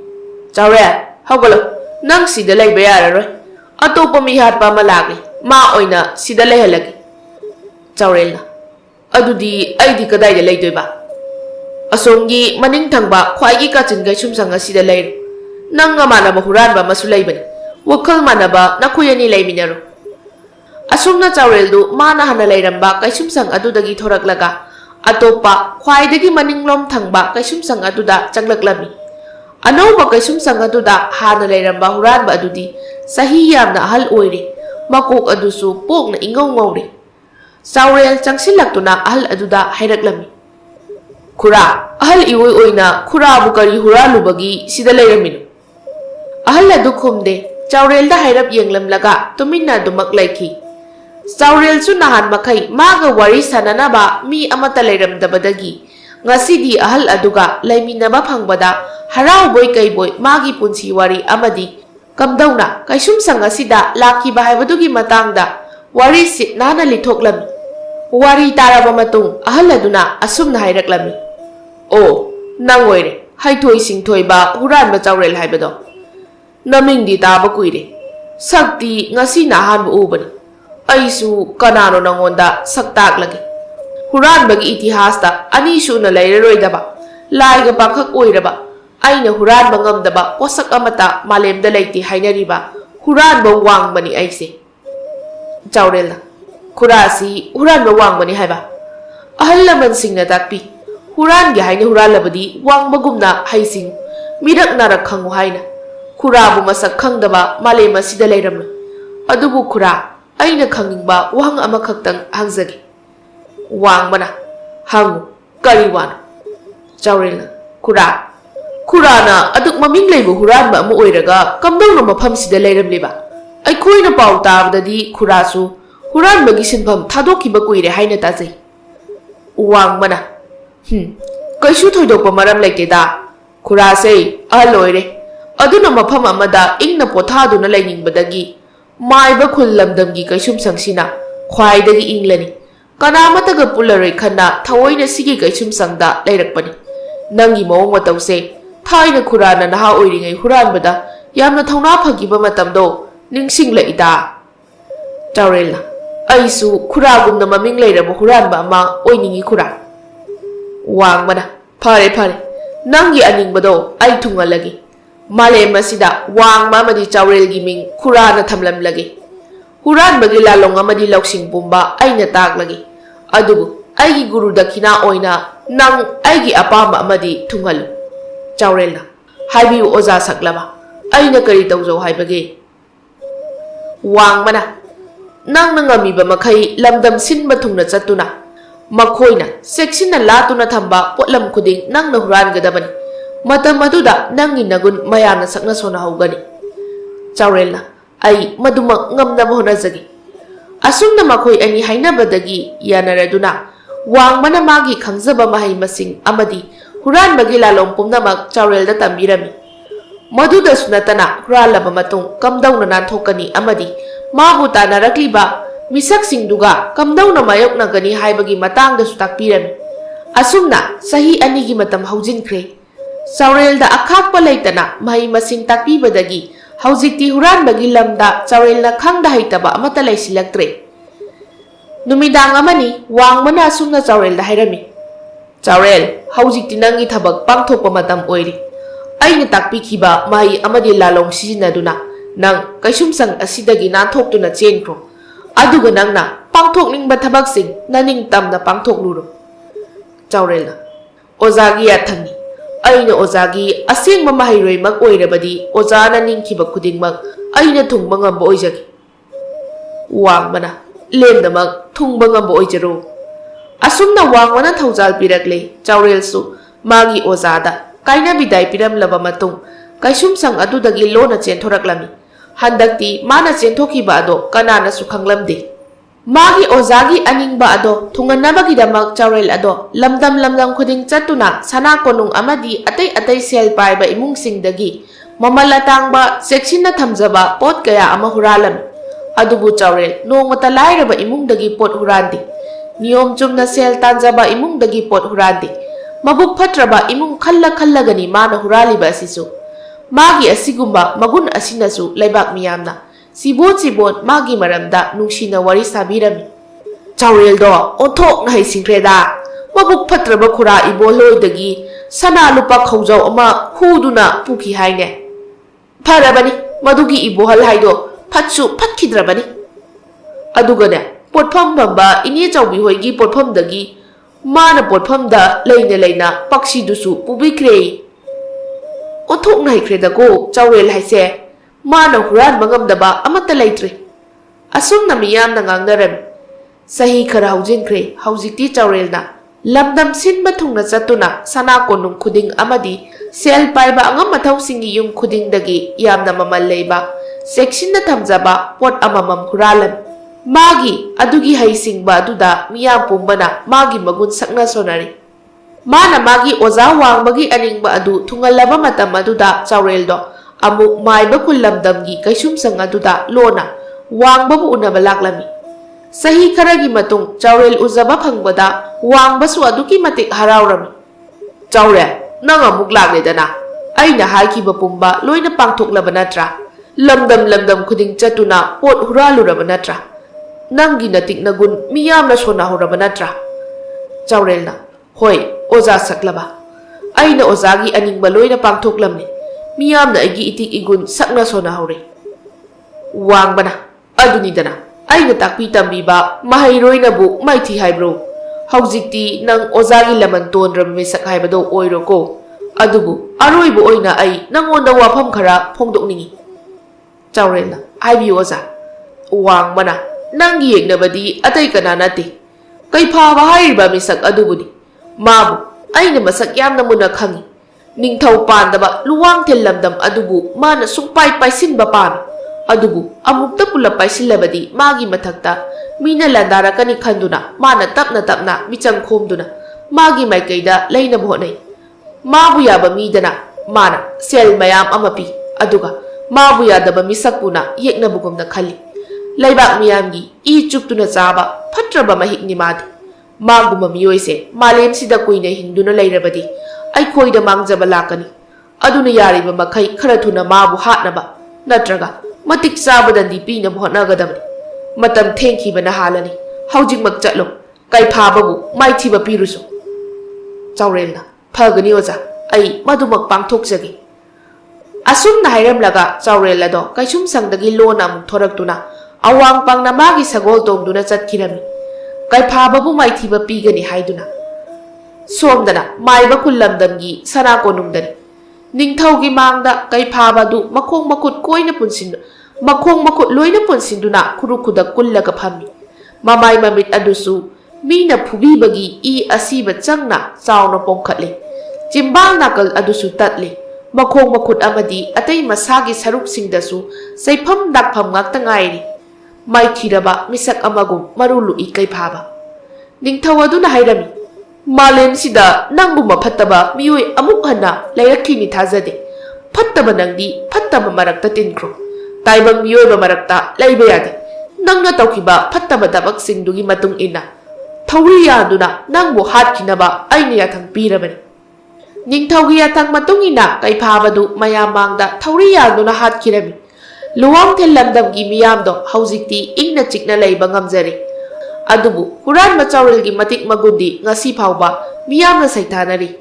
ꯆꯥꯎꯔꯦꯜ ꯍꯧꯒꯠꯂꯣ, ꯅꯪ ꯁꯤꯗ ꯂꯩꯕ ꯌꯥꯔꯔꯣꯏ꯫ ꯑꯇꯣꯞꯄ ꯃꯤ ꯍꯥꯠꯄ ꯑꯃ ꯂꯥꯛꯂꯤ, ꯃꯥ ꯑꯣꯏꯅ ꯁꯤꯗ ꯂꯩꯍꯜꯂꯒꯦ꯫ ꯆꯥꯎꯔꯦꯜꯅ ꯑꯗꯨꯗꯤ ꯑꯩꯗꯤ ꯀꯗꯥꯏꯗ ꯂꯩꯗꯣꯏꯕ? ꯑꯁꯣꯝꯒꯤ ꯃꯅꯤꯡ ꯊꯪꯕ ꯈ꯭ꯋꯥꯏꯒꯤ ꯀꯥꯆꯤꯟ ꯀꯩꯁꯨꯝꯁꯪ ꯑꯁꯤꯗ ꯂꯩꯔꯣ꯫ ꯅꯪꯒ ꯃꯥꯟꯅꯕ ꯍꯨꯔꯥꯟꯕ ꯑꯃꯁꯨ ꯂꯩꯕꯅꯤ, ꯋꯥꯈꯜ ꯃꯥꯟꯅꯕ ꯅꯈꯣꯏ ꯑꯅꯤ ꯂꯩꯃꯤꯟꯅꯔꯣ꯫ ꯑꯁꯨꯝꯅ ꯆꯥꯎꯔꯦꯜꯗꯨ ꯃꯥꯅ ꯍꯥꯟꯅ ꯂꯩꯔꯝꯕ ꯀꯩꯁꯨꯝꯁꯪ ꯑꯗꯨꯗꯒꯤ ꯊꯣꯔꯛꯂꯒ ꯑꯇꯣꯞꯄ ꯈ꯭ꯋꯥꯏꯗꯒꯤ ꯃꯅꯤꯡꯂꯣꯝ ꯊꯪꯕ ꯀꯩꯁꯨꯝꯁꯪ ꯑꯗꯨꯗ ꯆꯪꯂꯛꯂꯝꯃꯤ꯫ ꯑꯅꯧꯕ ꯀꯩꯁꯨꯝꯁꯪ ꯑꯗꯨꯗ ꯍꯥꯟꯅ ꯂꯩꯔꯝꯕ ꯍꯨꯔꯥꯟꯕ ꯑꯗꯨꯗꯤ ꯆꯍꯤ ꯌꯥꯝꯅ ꯑꯍꯜ ꯑꯣꯏꯔꯦ, ꯃꯀꯣꯛ ꯑꯗꯨꯁꯨ ꯄꯣꯛꯅ ꯏꯉꯧ ꯉꯧꯔꯦ꯫ ꯆꯥꯎꯔꯦꯜ ꯆꯪꯁꯤꯜꯂꯛꯇꯨꯅ ꯑꯍꯜ ꯑꯗꯨꯗ ꯍꯥꯏꯔꯛꯂꯝꯃꯤ꯫ ꯈꯨꯔꯥ, ꯑꯍꯜ ꯏꯑꯣꯏ ꯑꯣꯏꯅ ꯈꯨꯔꯥꯕꯨ ꯀꯔꯤ ꯍꯨꯔꯥꯜꯂꯨꯕꯒꯤ ꯁꯤꯗ ꯂꯩꯔꯝꯃꯤꯅꯣ? ꯑꯍꯜ ꯑꯗꯨ ꯈꯨꯝꯗꯦ, ꯆꯥꯎꯔꯦꯜꯗ ꯍꯥꯏꯔꯞ ꯌꯦꯡꯂꯝꯂꯒ ꯇꯨꯃꯤꯟꯅ ꯑꯗꯨꯃꯛ ꯂꯩꯈꯤ꯫ ꯆꯥꯎꯔꯦꯜꯁꯨ ꯅꯍꯥꯟ ꯃꯈꯩ ꯃꯥꯒ ꯋꯥꯔꯤ ꯁꯥꯅꯅꯕ ꯃꯤ ꯑꯃꯠꯇ ꯂꯩꯔꯝꯗꯕꯗꯒꯤ ꯉꯁꯤꯗꯤ ꯑꯍꯜ ꯑꯗꯨꯒ ꯂꯩꯃꯤꯟꯅꯕ ꯐꯪꯕꯗ ꯍꯔꯥꯎꯕꯣꯏ ꯀꯩꯕꯣꯏ ꯃꯥꯒꯤ ꯄꯨꯟꯁꯤ ꯋꯥꯔꯤ ꯑꯃꯗꯤ ꯀꯝꯗꯧꯅ ꯀꯩꯁꯨꯝꯁꯪ ꯑꯁꯤꯗ ꯂꯥꯛꯈꯤꯕ ꯍꯥꯏꯕꯗꯨꯒꯤ ꯃꯇꯥꯡꯗ ꯋꯥꯔꯤ ꯁꯤꯠ ꯅꯥꯟꯅ ꯂꯤꯊꯣꯛꯂꯝꯃꯤ꯫ ꯋꯥꯔꯤ ꯇꯥꯔꯕ ꯃꯇꯨꯡ ꯑꯍꯜ ꯑꯗꯨꯅ ꯑꯁꯨꯝꯅ ꯍꯥꯏꯔꯛꯂꯝꯃꯤ꯫ ꯑꯣ, ꯅꯪ ꯑꯣꯏꯔꯦ, ꯍꯩꯊꯣꯏ ꯁꯤꯡꯊꯣꯏꯕ ꯍꯨꯔꯥꯟꯕ ꯆꯥꯎꯔꯦꯜ ꯍꯥꯏꯕꯗꯣ꯫ ꯅꯃꯤꯡꯗꯤ ꯇꯥꯕ ꯀꯨꯏꯔꯦ, ꯁꯛꯇꯤ ꯉꯁꯤꯅ ꯑꯍꯥꯟꯕ ꯎꯕꯅꯤ꯫ ꯑꯩꯁꯨ ꯀꯅꯥꯅꯣ ꯅꯪꯉꯣꯟꯗ ꯁꯛ ꯇꯥꯛꯂꯒꯦ? ꯍꯨꯔꯥꯟꯕꯒꯤ ꯏꯇꯤꯍꯥꯁꯇ ꯑꯅꯤ ꯁꯨꯅ ꯂꯩꯔꯔꯣꯏꯗꯕ, ꯂꯥꯏꯒ ꯄꯥꯈꯛ ꯑꯣꯏꯔꯕ, ꯑꯩꯅ ꯍꯨꯔꯥꯟꯕ ꯉꯝꯗꯕ ꯄꯣꯠꯁꯛ ꯑꯃꯠꯇ ꯃꯥꯂꯦꯝꯗ ꯂꯩꯇꯦ ꯍꯥꯏꯅꯔꯤꯕ ꯍꯨꯔꯥꯟꯕ ꯋꯥꯡꯕꯅꯤ ꯑꯩꯁꯦ꯫ ꯆꯥꯎꯔꯦꯜꯅ ꯈꯨꯔꯥꯁꯤ ꯍꯨꯔꯥꯟꯕ ꯋꯥꯡꯕꯅꯤ ꯍꯥꯏꯕ? ꯑꯍꯜ ꯂꯃꯟꯁꯤꯡꯅ ꯇꯥꯛꯄꯤ, ꯍꯨꯔꯥꯟꯒꯦ ꯍꯥꯏꯅ ꯍꯨꯔꯥꯜꯂꯕꯗꯤ ꯋꯥꯡꯕꯒꯨꯝꯅ ꯍꯩꯁꯤꯡ, ꯃꯤꯔꯛ ꯅꯥꯔꯛ ꯈꯪꯉꯨ ꯍꯥꯏꯅ꯫ ꯈꯨꯔꯥꯕꯨ ꯃꯁꯛ ꯈꯪꯗꯕ ꯃꯥꯂꯦꯝ ꯑꯁꯤꯗ ꯂꯩꯔꯝꯂꯣꯏ꯫ ꯑꯗꯨꯕꯨ ꯈꯨꯔꯥ, ꯑꯩꯅ ꯈꯪꯅꯤꯡꯕ ꯋꯥꯍꯪ ꯑꯃꯈꯛꯇꯪ ꯍꯪꯖꯒꯦ꯫ ꯋꯥꯡꯕꯅ ꯍꯪꯉꯨ, ꯀꯔꯤ ꯋꯥꯅꯣ? ꯆꯥꯎꯔꯦꯜꯅ ꯈꯨꯔꯥꯅ ꯑꯗꯨꯛ ꯃꯃꯤꯡ ꯂꯩꯕ ꯍꯨꯔꯥꯟꯕ ꯑꯃ ꯑꯣꯏꯔꯒ ꯀꯝꯗꯧꯅ ꯃꯐꯝꯁꯤꯗ ꯂꯩꯔꯝꯂꯤꯕ? ꯑꯩꯈꯣꯏꯅ ꯄꯥꯎ ꯇꯥꯕꯗꯗꯤ ꯈꯨꯔꯥꯁꯨ ꯍꯨꯔꯥꯟꯕꯒꯤ ꯁꯤꯟꯐꯝ ꯊꯥꯗꯣꯛꯈꯤꯕ ꯀꯨꯏꯔꯦ ꯍꯥꯏꯅ ꯇꯥꯖꯩ꯫ ꯋꯥꯡꯕꯅ ꯀꯩꯁꯨ ꯊꯣꯏꯗꯣꯛꯄ ꯃꯔꯝ ꯂꯩꯇꯦꯗ꯫ ꯈꯨꯔꯥꯁꯦ ꯑꯍꯜ ꯑꯣꯏꯔꯦ, ꯑꯗꯨꯅ ꯃꯐꯝ ꯑꯃꯗ ꯏꯪꯅ ꯄꯣꯊꯥꯗꯨꯅ ꯂꯩꯅꯤꯡꯕꯗꯒꯤ ꯃꯥꯏꯕ ꯈꯨꯜ ꯂꯝꯗꯝꯒꯤ ꯀꯩꯁꯨꯝꯁꯪꯁꯤꯅ ꯈ꯭ꯋꯥꯏꯗꯒꯤ ꯏꯪꯂꯅꯤ, ꯀꯅꯥꯃꯠꯇꯒ ꯄꯨꯜꯂꯔꯣꯏ ꯈꯟꯅ ꯊꯑꯣꯏꯅ ꯁꯤꯒꯤ ꯀꯩꯁꯨꯝꯁꯪꯗ ꯂꯩꯔꯛꯄꯅꯤ꯫ ꯅꯪꯒꯤ ꯃꯑꯣꯡ ꯃꯇꯧꯁꯦ ꯊꯥꯏꯅ ꯈꯨꯔꯥꯅ ꯅꯍꯥ ꯑꯣꯏꯔꯤꯉꯩ ꯍꯨꯔꯥꯟꯕꯗ ꯌꯥꯝꯅ ꯊꯧꯅꯥ ꯐꯈꯤꯕ ꯃꯇꯝꯗꯣ ꯅꯤꯡꯁꯤꯡꯂꯛꯏꯗ꯫ ꯆꯥꯎꯔꯦꯜꯅ ꯑꯩꯁꯨ ꯈꯨꯔꯥꯒꯨꯝꯅ ꯃꯃꯤꯡ ꯂꯩꯔꯕ ꯍꯨꯔꯥꯟꯕ ꯑꯃ ꯑꯣꯏꯅꯤꯡꯏ ꯈꯨꯔꯥ꯫ ꯋꯥꯡꯕꯅ ꯐꯔꯦ ꯐꯔꯦ, ꯅꯪꯒꯤ ꯑꯅꯤꯡꯕꯗꯣ ꯑꯩ ꯊꯨꯡꯍꯜꯂꯒꯦ꯫ ꯃꯥꯂꯦꯝ ꯑꯁꯤꯗ ꯋꯥꯡꯕ ꯑꯃꯗꯤ ꯆꯥꯎꯔꯦꯜꯒꯤ ꯃꯤꯡ ꯈꯨꯔꯥꯅ ꯊꯝꯂꯝꯂꯒꯦ꯫ ꯍꯨꯔꯥꯟꯕꯒꯤ ꯂꯥꯂꯣꯡ ꯑꯃꯗꯤ ꯂꯧꯁꯤꯡ ꯄꯨꯝꯕ ꯑꯩꯅ ꯇꯥꯛꯂꯒꯦ꯫ ꯑꯗꯨꯕꯨ ꯑꯩꯒꯤ ꯒꯨꯔꯨ ꯗꯈꯤꯅꯥ ꯑꯣꯏꯅ ꯅꯪ ꯑꯩꯒꯤ ꯑꯄꯥꯝꯕ ꯑꯃꯗꯤ ꯊꯨꯡꯍꯜꯂꯨ꯫ ꯆꯥꯎꯔꯦꯜꯅ ꯍꯥꯏꯕꯤꯌꯨ ꯑꯣꯖꯥ ꯁꯛꯂꯕ, ꯑꯩꯅ ꯀꯔꯤ ꯇꯧꯖꯧ ꯍꯥꯏꯕꯒꯦ? ꯋꯥꯡꯕꯅ ꯅꯪꯅ ꯉꯝꯃꯤꯕ ꯃꯈꯩ ꯂꯝꯗꯝ ꯁꯤꯟꯕ ꯊꯨꯡꯅ ꯆꯠꯇꯨꯅ ꯃꯈꯣꯏꯅ ꯆꯦꯛꯁꯤꯟꯅ ꯂꯥꯇꯨꯅ ꯊꯝꯕ ꯄꯣꯠꯂꯝ ꯈꯨꯗꯤꯡ ꯅꯪꯅ ꯍꯨꯔꯥꯟꯒꯗꯕꯅꯤ꯫ ꯃꯇꯝ ꯑꯗꯨꯗ ꯅꯪꯒꯤ ꯅꯒꯨꯟ ꯃꯌꯥꯝꯅ ꯁꯛꯅ ꯁꯣꯟꯅꯍꯧꯒꯅꯤ꯫ ꯆꯥꯎꯔꯦꯜꯅ ꯑꯩ ꯃꯗꯨꯃꯛ ꯉꯝꯅꯕ ꯍꯣꯠꯅꯖꯒꯦ꯫ ꯑꯁꯨꯝꯅ ꯃꯈꯣꯏ ꯑꯅꯤ ꯍꯥꯏꯅꯕꯗꯒꯤ ꯌꯥꯅꯔꯗꯨꯅ ꯋꯥꯡꯕꯅ ꯃꯥꯒꯤ ꯈꯪꯖꯕ ꯃꯍꯩ ꯃꯁꯤꯡ ꯑꯃꯗꯤ ꯍꯨꯔꯥꯟꯕꯒꯤ ꯂꯥꯂꯣꯡ ꯄꯨꯝꯅꯃꯛ ꯆꯥꯎꯔꯦꯜꯗ ꯇꯝꯕꯤꯔꯝꯃꯤ꯫ ꯃꯗꯨꯗꯁꯨ ꯅꯠꯇꯅ ꯍꯨꯔꯥꯜꯂꯕ ꯃꯇꯨꯡ ꯀꯝꯗꯧꯅ ꯅꯥꯟꯊꯣꯛꯀꯅꯤ ꯑꯃꯗꯤ ꯃꯥꯕꯨ ꯇꯥꯟꯅꯔꯛꯂꯤꯕ ꯃꯤꯁꯛꯁꯤꯡꯗꯨꯒ ꯀꯝꯗꯧꯅ ꯃꯥꯌꯣꯛꯅꯒꯅꯤ ꯍꯥꯏꯕꯒꯤ ꯃꯇꯥꯡꯗꯁꯨ ꯇꯥꯛꯄꯤꯔꯝꯃꯤ꯫ ꯑꯁꯨꯝꯅ ꯆꯍꯤ 2ꯒꯤ ꯃꯇꯝ ꯍꯧꯖꯤꯟꯈ꯭ꯔꯦ꯫ ꯆꯥꯎꯔꯦꯜꯗ ꯑꯈꯥꯛꯄ ꯂꯩꯇꯅ ꯃꯍꯩ ꯃꯁꯤꯡ ꯇꯥꯛꯄꯤꯕꯗꯒꯤ ꯍꯧꯖꯤꯛꯇꯤ ꯍꯨꯔꯥꯟꯕꯒꯤ ꯂꯝꯗ ꯆꯥꯎꯔꯦꯜꯅ ꯈꯪꯗ ꯍꯩꯇꯕ ꯑꯃꯠꯇ ꯂꯩꯁꯤꯜꯂꯛꯇ꯭ꯔꯦ꯫ ꯅꯨꯃꯤꯗꯥꯡ ꯑꯃꯅꯤ ꯋꯥꯡꯕꯅ ꯑꯁꯨꯝꯅ ꯆꯥꯎꯔꯦꯜꯗ ꯍꯥꯏꯔꯝꯃꯤ꯫ ꯆꯥꯎꯔꯦꯜ, ꯍꯧꯖꯤꯛꯇꯤ ꯅꯪꯒꯤ ꯊꯕꯛ ꯄꯥꯡꯊꯣꯛꯄ ꯃꯇꯝ ꯑꯣꯏꯔꯤ꯫ ꯑꯩꯅ ꯇꯥꯛꯄꯤꯈꯤꯕ ꯃꯍꯩ ꯑꯃꯗꯤ ꯂꯥꯂꯣꯡ ꯁꯤꯖꯤꯟꯅꯗꯨꯅ ꯅꯪ ꯀꯩꯁꯨꯝꯁꯪ ꯑꯁꯤꯗꯒꯤ ꯅꯥꯟꯊꯣꯛꯇꯨꯅ ꯆꯦꯟꯈ꯭ꯔꯣ꯫ ꯑꯗꯨꯒ ꯅꯪꯅ ꯄꯥꯡꯊꯣꯛꯅꯤꯡꯕ ꯊꯕꯛꯁꯤꯡ ꯅꯅꯤꯡꯇꯝꯅ ꯄꯥꯡꯊꯣꯛꯂꯨꯔꯣ꯫ ꯆꯥꯎꯔꯦꯜꯅ ꯑꯣꯖꯥꯒꯤ ꯌꯥꯊꯪꯅꯤ꯫ ꯑꯩꯅ ꯑꯣꯖꯥꯒꯤ ꯑꯁꯦꯡꯕ ꯃꯍꯩꯔꯣꯏꯃꯛ ꯑꯣꯏꯔꯕꯗꯤ ꯑꯣꯖꯥꯅ ꯅꯤꯡꯈꯤꯕ ꯈꯨꯗꯤꯡꯃꯛ ꯑꯩꯅ ꯊꯨꯡꯕ ꯉꯝꯕ ꯑꯣꯏꯖꯒꯦ꯫ ꯋꯥꯡꯕꯅ ꯂꯦꯝꯅꯃꯛ ꯊꯨꯡꯕ ꯉꯝꯕ ꯑꯣꯏꯖꯔꯣ꯫ ꯑꯁꯨꯝꯅ ꯋꯥꯡꯕꯅ ꯊꯧꯖꯥꯜ ꯄꯤꯔꯛꯂꯦ꯫ ꯆꯥꯎꯔꯦꯜꯁꯨ ꯃꯥꯒꯤ ꯑꯣꯖꯥꯗ ꯀꯥꯏꯅꯕꯤꯗꯥꯏ ꯄꯤꯔꯝꯂꯕ ꯃꯇꯨꯡ ꯀꯩꯁꯨꯝꯁꯪ ꯑꯗꯨꯗꯒꯤ ꯂꯣꯟꯅ ꯆꯦꯟꯊꯣꯔꯛꯂꯝꯃꯤ꯫ ꯍꯟꯗꯛꯇꯤ ꯃꯥꯅ ꯆꯦꯟꯊꯣꯛꯈꯤꯕ ꯑꯗꯣ ꯀꯅꯥꯅꯁꯨ ꯈꯪꯂꯝꯗꯦ꯫ Magi ozagi aningba ado thunganabagidamag Chaurel ado lamdam khuding chatuna sana konung amadi atay sel paiba imungsingdagi mamalatangba seksinna thamjaba pot kaya ama huralam adubu Chaurel nongmata lairaba imungdagi pot hurandi niyom chumna sel tanjaba imungdagi pot hurandi mabuk phatraba imung khallagani mana huraliba asisu magi asigumba magun asinasu laibak miyamna Sibot magi maramda nungsina wari sabirami. Chaurel do onthok na haisingkreda. Mabuk phatraba khura iboloidagi sana lupa khawjaw ama huduna puki haine. Pharabani madugi ibohal haido phatsu phatkidrabani. Adugane potpham bamba ini chawbi hoigi potpham dagi mana potpham da leina paksi dusu pubikre. Onthok na haikreda ko Chaurel haise. Mana huran mangamdaba amata leitre asum na miyam na ngangnaram sahi khara haujingkre haujikti Chaurel na lamdam sinba thungna chatuna sana konung khuding amadi sel paiba angam mathau singi yung khuding dagi yamna mamal leiba section na thamjaba pot amamam huralam magi adugi haisingba aduda miyam pumbana magi magun sakna sonari mana magi oza wangbagi aningba adu thungalaba matam aduda Chaurel do amuk maiba kullamdamgi kaisumsang aduda lona wangbabu unaba laklami sahi kharagi matung Chaurel uzaba phangbada wangbasu aduki matik haraurami Chaurel nang amuk lakledana aina haikiba pumba loina pangthoklaba natra lamdam khuding chatuna pot huraluraba natra nangi natik nagun miyamna sona horaba natra Chaurel na hoi oza saklaba aina ozagi aningba loina pangthoklamni miyamna aigi itik igun sakna sona hore wangbana adunidana aina takpi tambiba mahairoina bu maithi haibro haujikti nang ozagi laman tonram mesak haibado oiro ko adubu aroibu oina ai nangonda wafam khara phongdokningi Chaurel na haibi oza wangbana nangi yegnabadi atai kana nate kaiphaba hairiba mesak adubuni mabu aina masak yamna muna khangi Ningthau pandaba luwang thel lamdam adubu mana sungpai paisinba pami adubu amukta pula paisilabadi magi mathakta mina landarakani khanduna mana tapna michang khomduna magi maikaida leina bhonai mabu yaba midana mana sel mayam amapi aduga mabu yadaba misakpuna yekna bugumna khali laibak miyamgi I chuktuna chaba phatraba mahikni madi maguma miyoise malem sida kuina hinduna leirabadi Aikhoida mangjaba lakani aduna yariba makai khara thuna mabu hatnaba natraga matik sabadandi pina bhotnagadamni matam thengkhibana halani haujingmak chatlo kaiphababu maithiba pirusu Chaurel na phagani oza ai madumak pangthokjagi asumna hairamlaga Chaurel ado kaisum sangdagi lona amuk thoraktuna awang pangna magi sagol tongduna chatkirami kaiphababu maithiba pigani haiduna Somdana maiba kullamdamgi sana konungdani ningthaugi mangda kaiphabadu makhong makut koina punsindu makhong makut loina punsinduna khurukuda kullaga phammi mamai mamit adusu mina phubibagi I asiba changna chawna pongkhatle chimbal nakal adusu tatle makhong makut amadi atai masagi saruk singdasu saifam dakpham ngakta ngairi maithiraba misak amagum marulu I kaiphaba ningthau aduna hairami Malem sida nangbu maphattaba miyoi amuk hana lairakhini thajade phattaba nangdi phattaba marakta tinkro taibang miyoi ba marakta laiba yade nangna tawkiba phattaba dabak singdugi matung ina thawri yaduna nangbu hatkinaba aina yathang pirabani ningthaugi yathang matung ina kaiphabadu mayamangda thawri yaduna hatkirami luwang thel lamdamgi miyamdo haujikti ingna chikna laiba ngamjari adubu huran Chaurelgi matik magundi ngasi phauba miyamna saithanari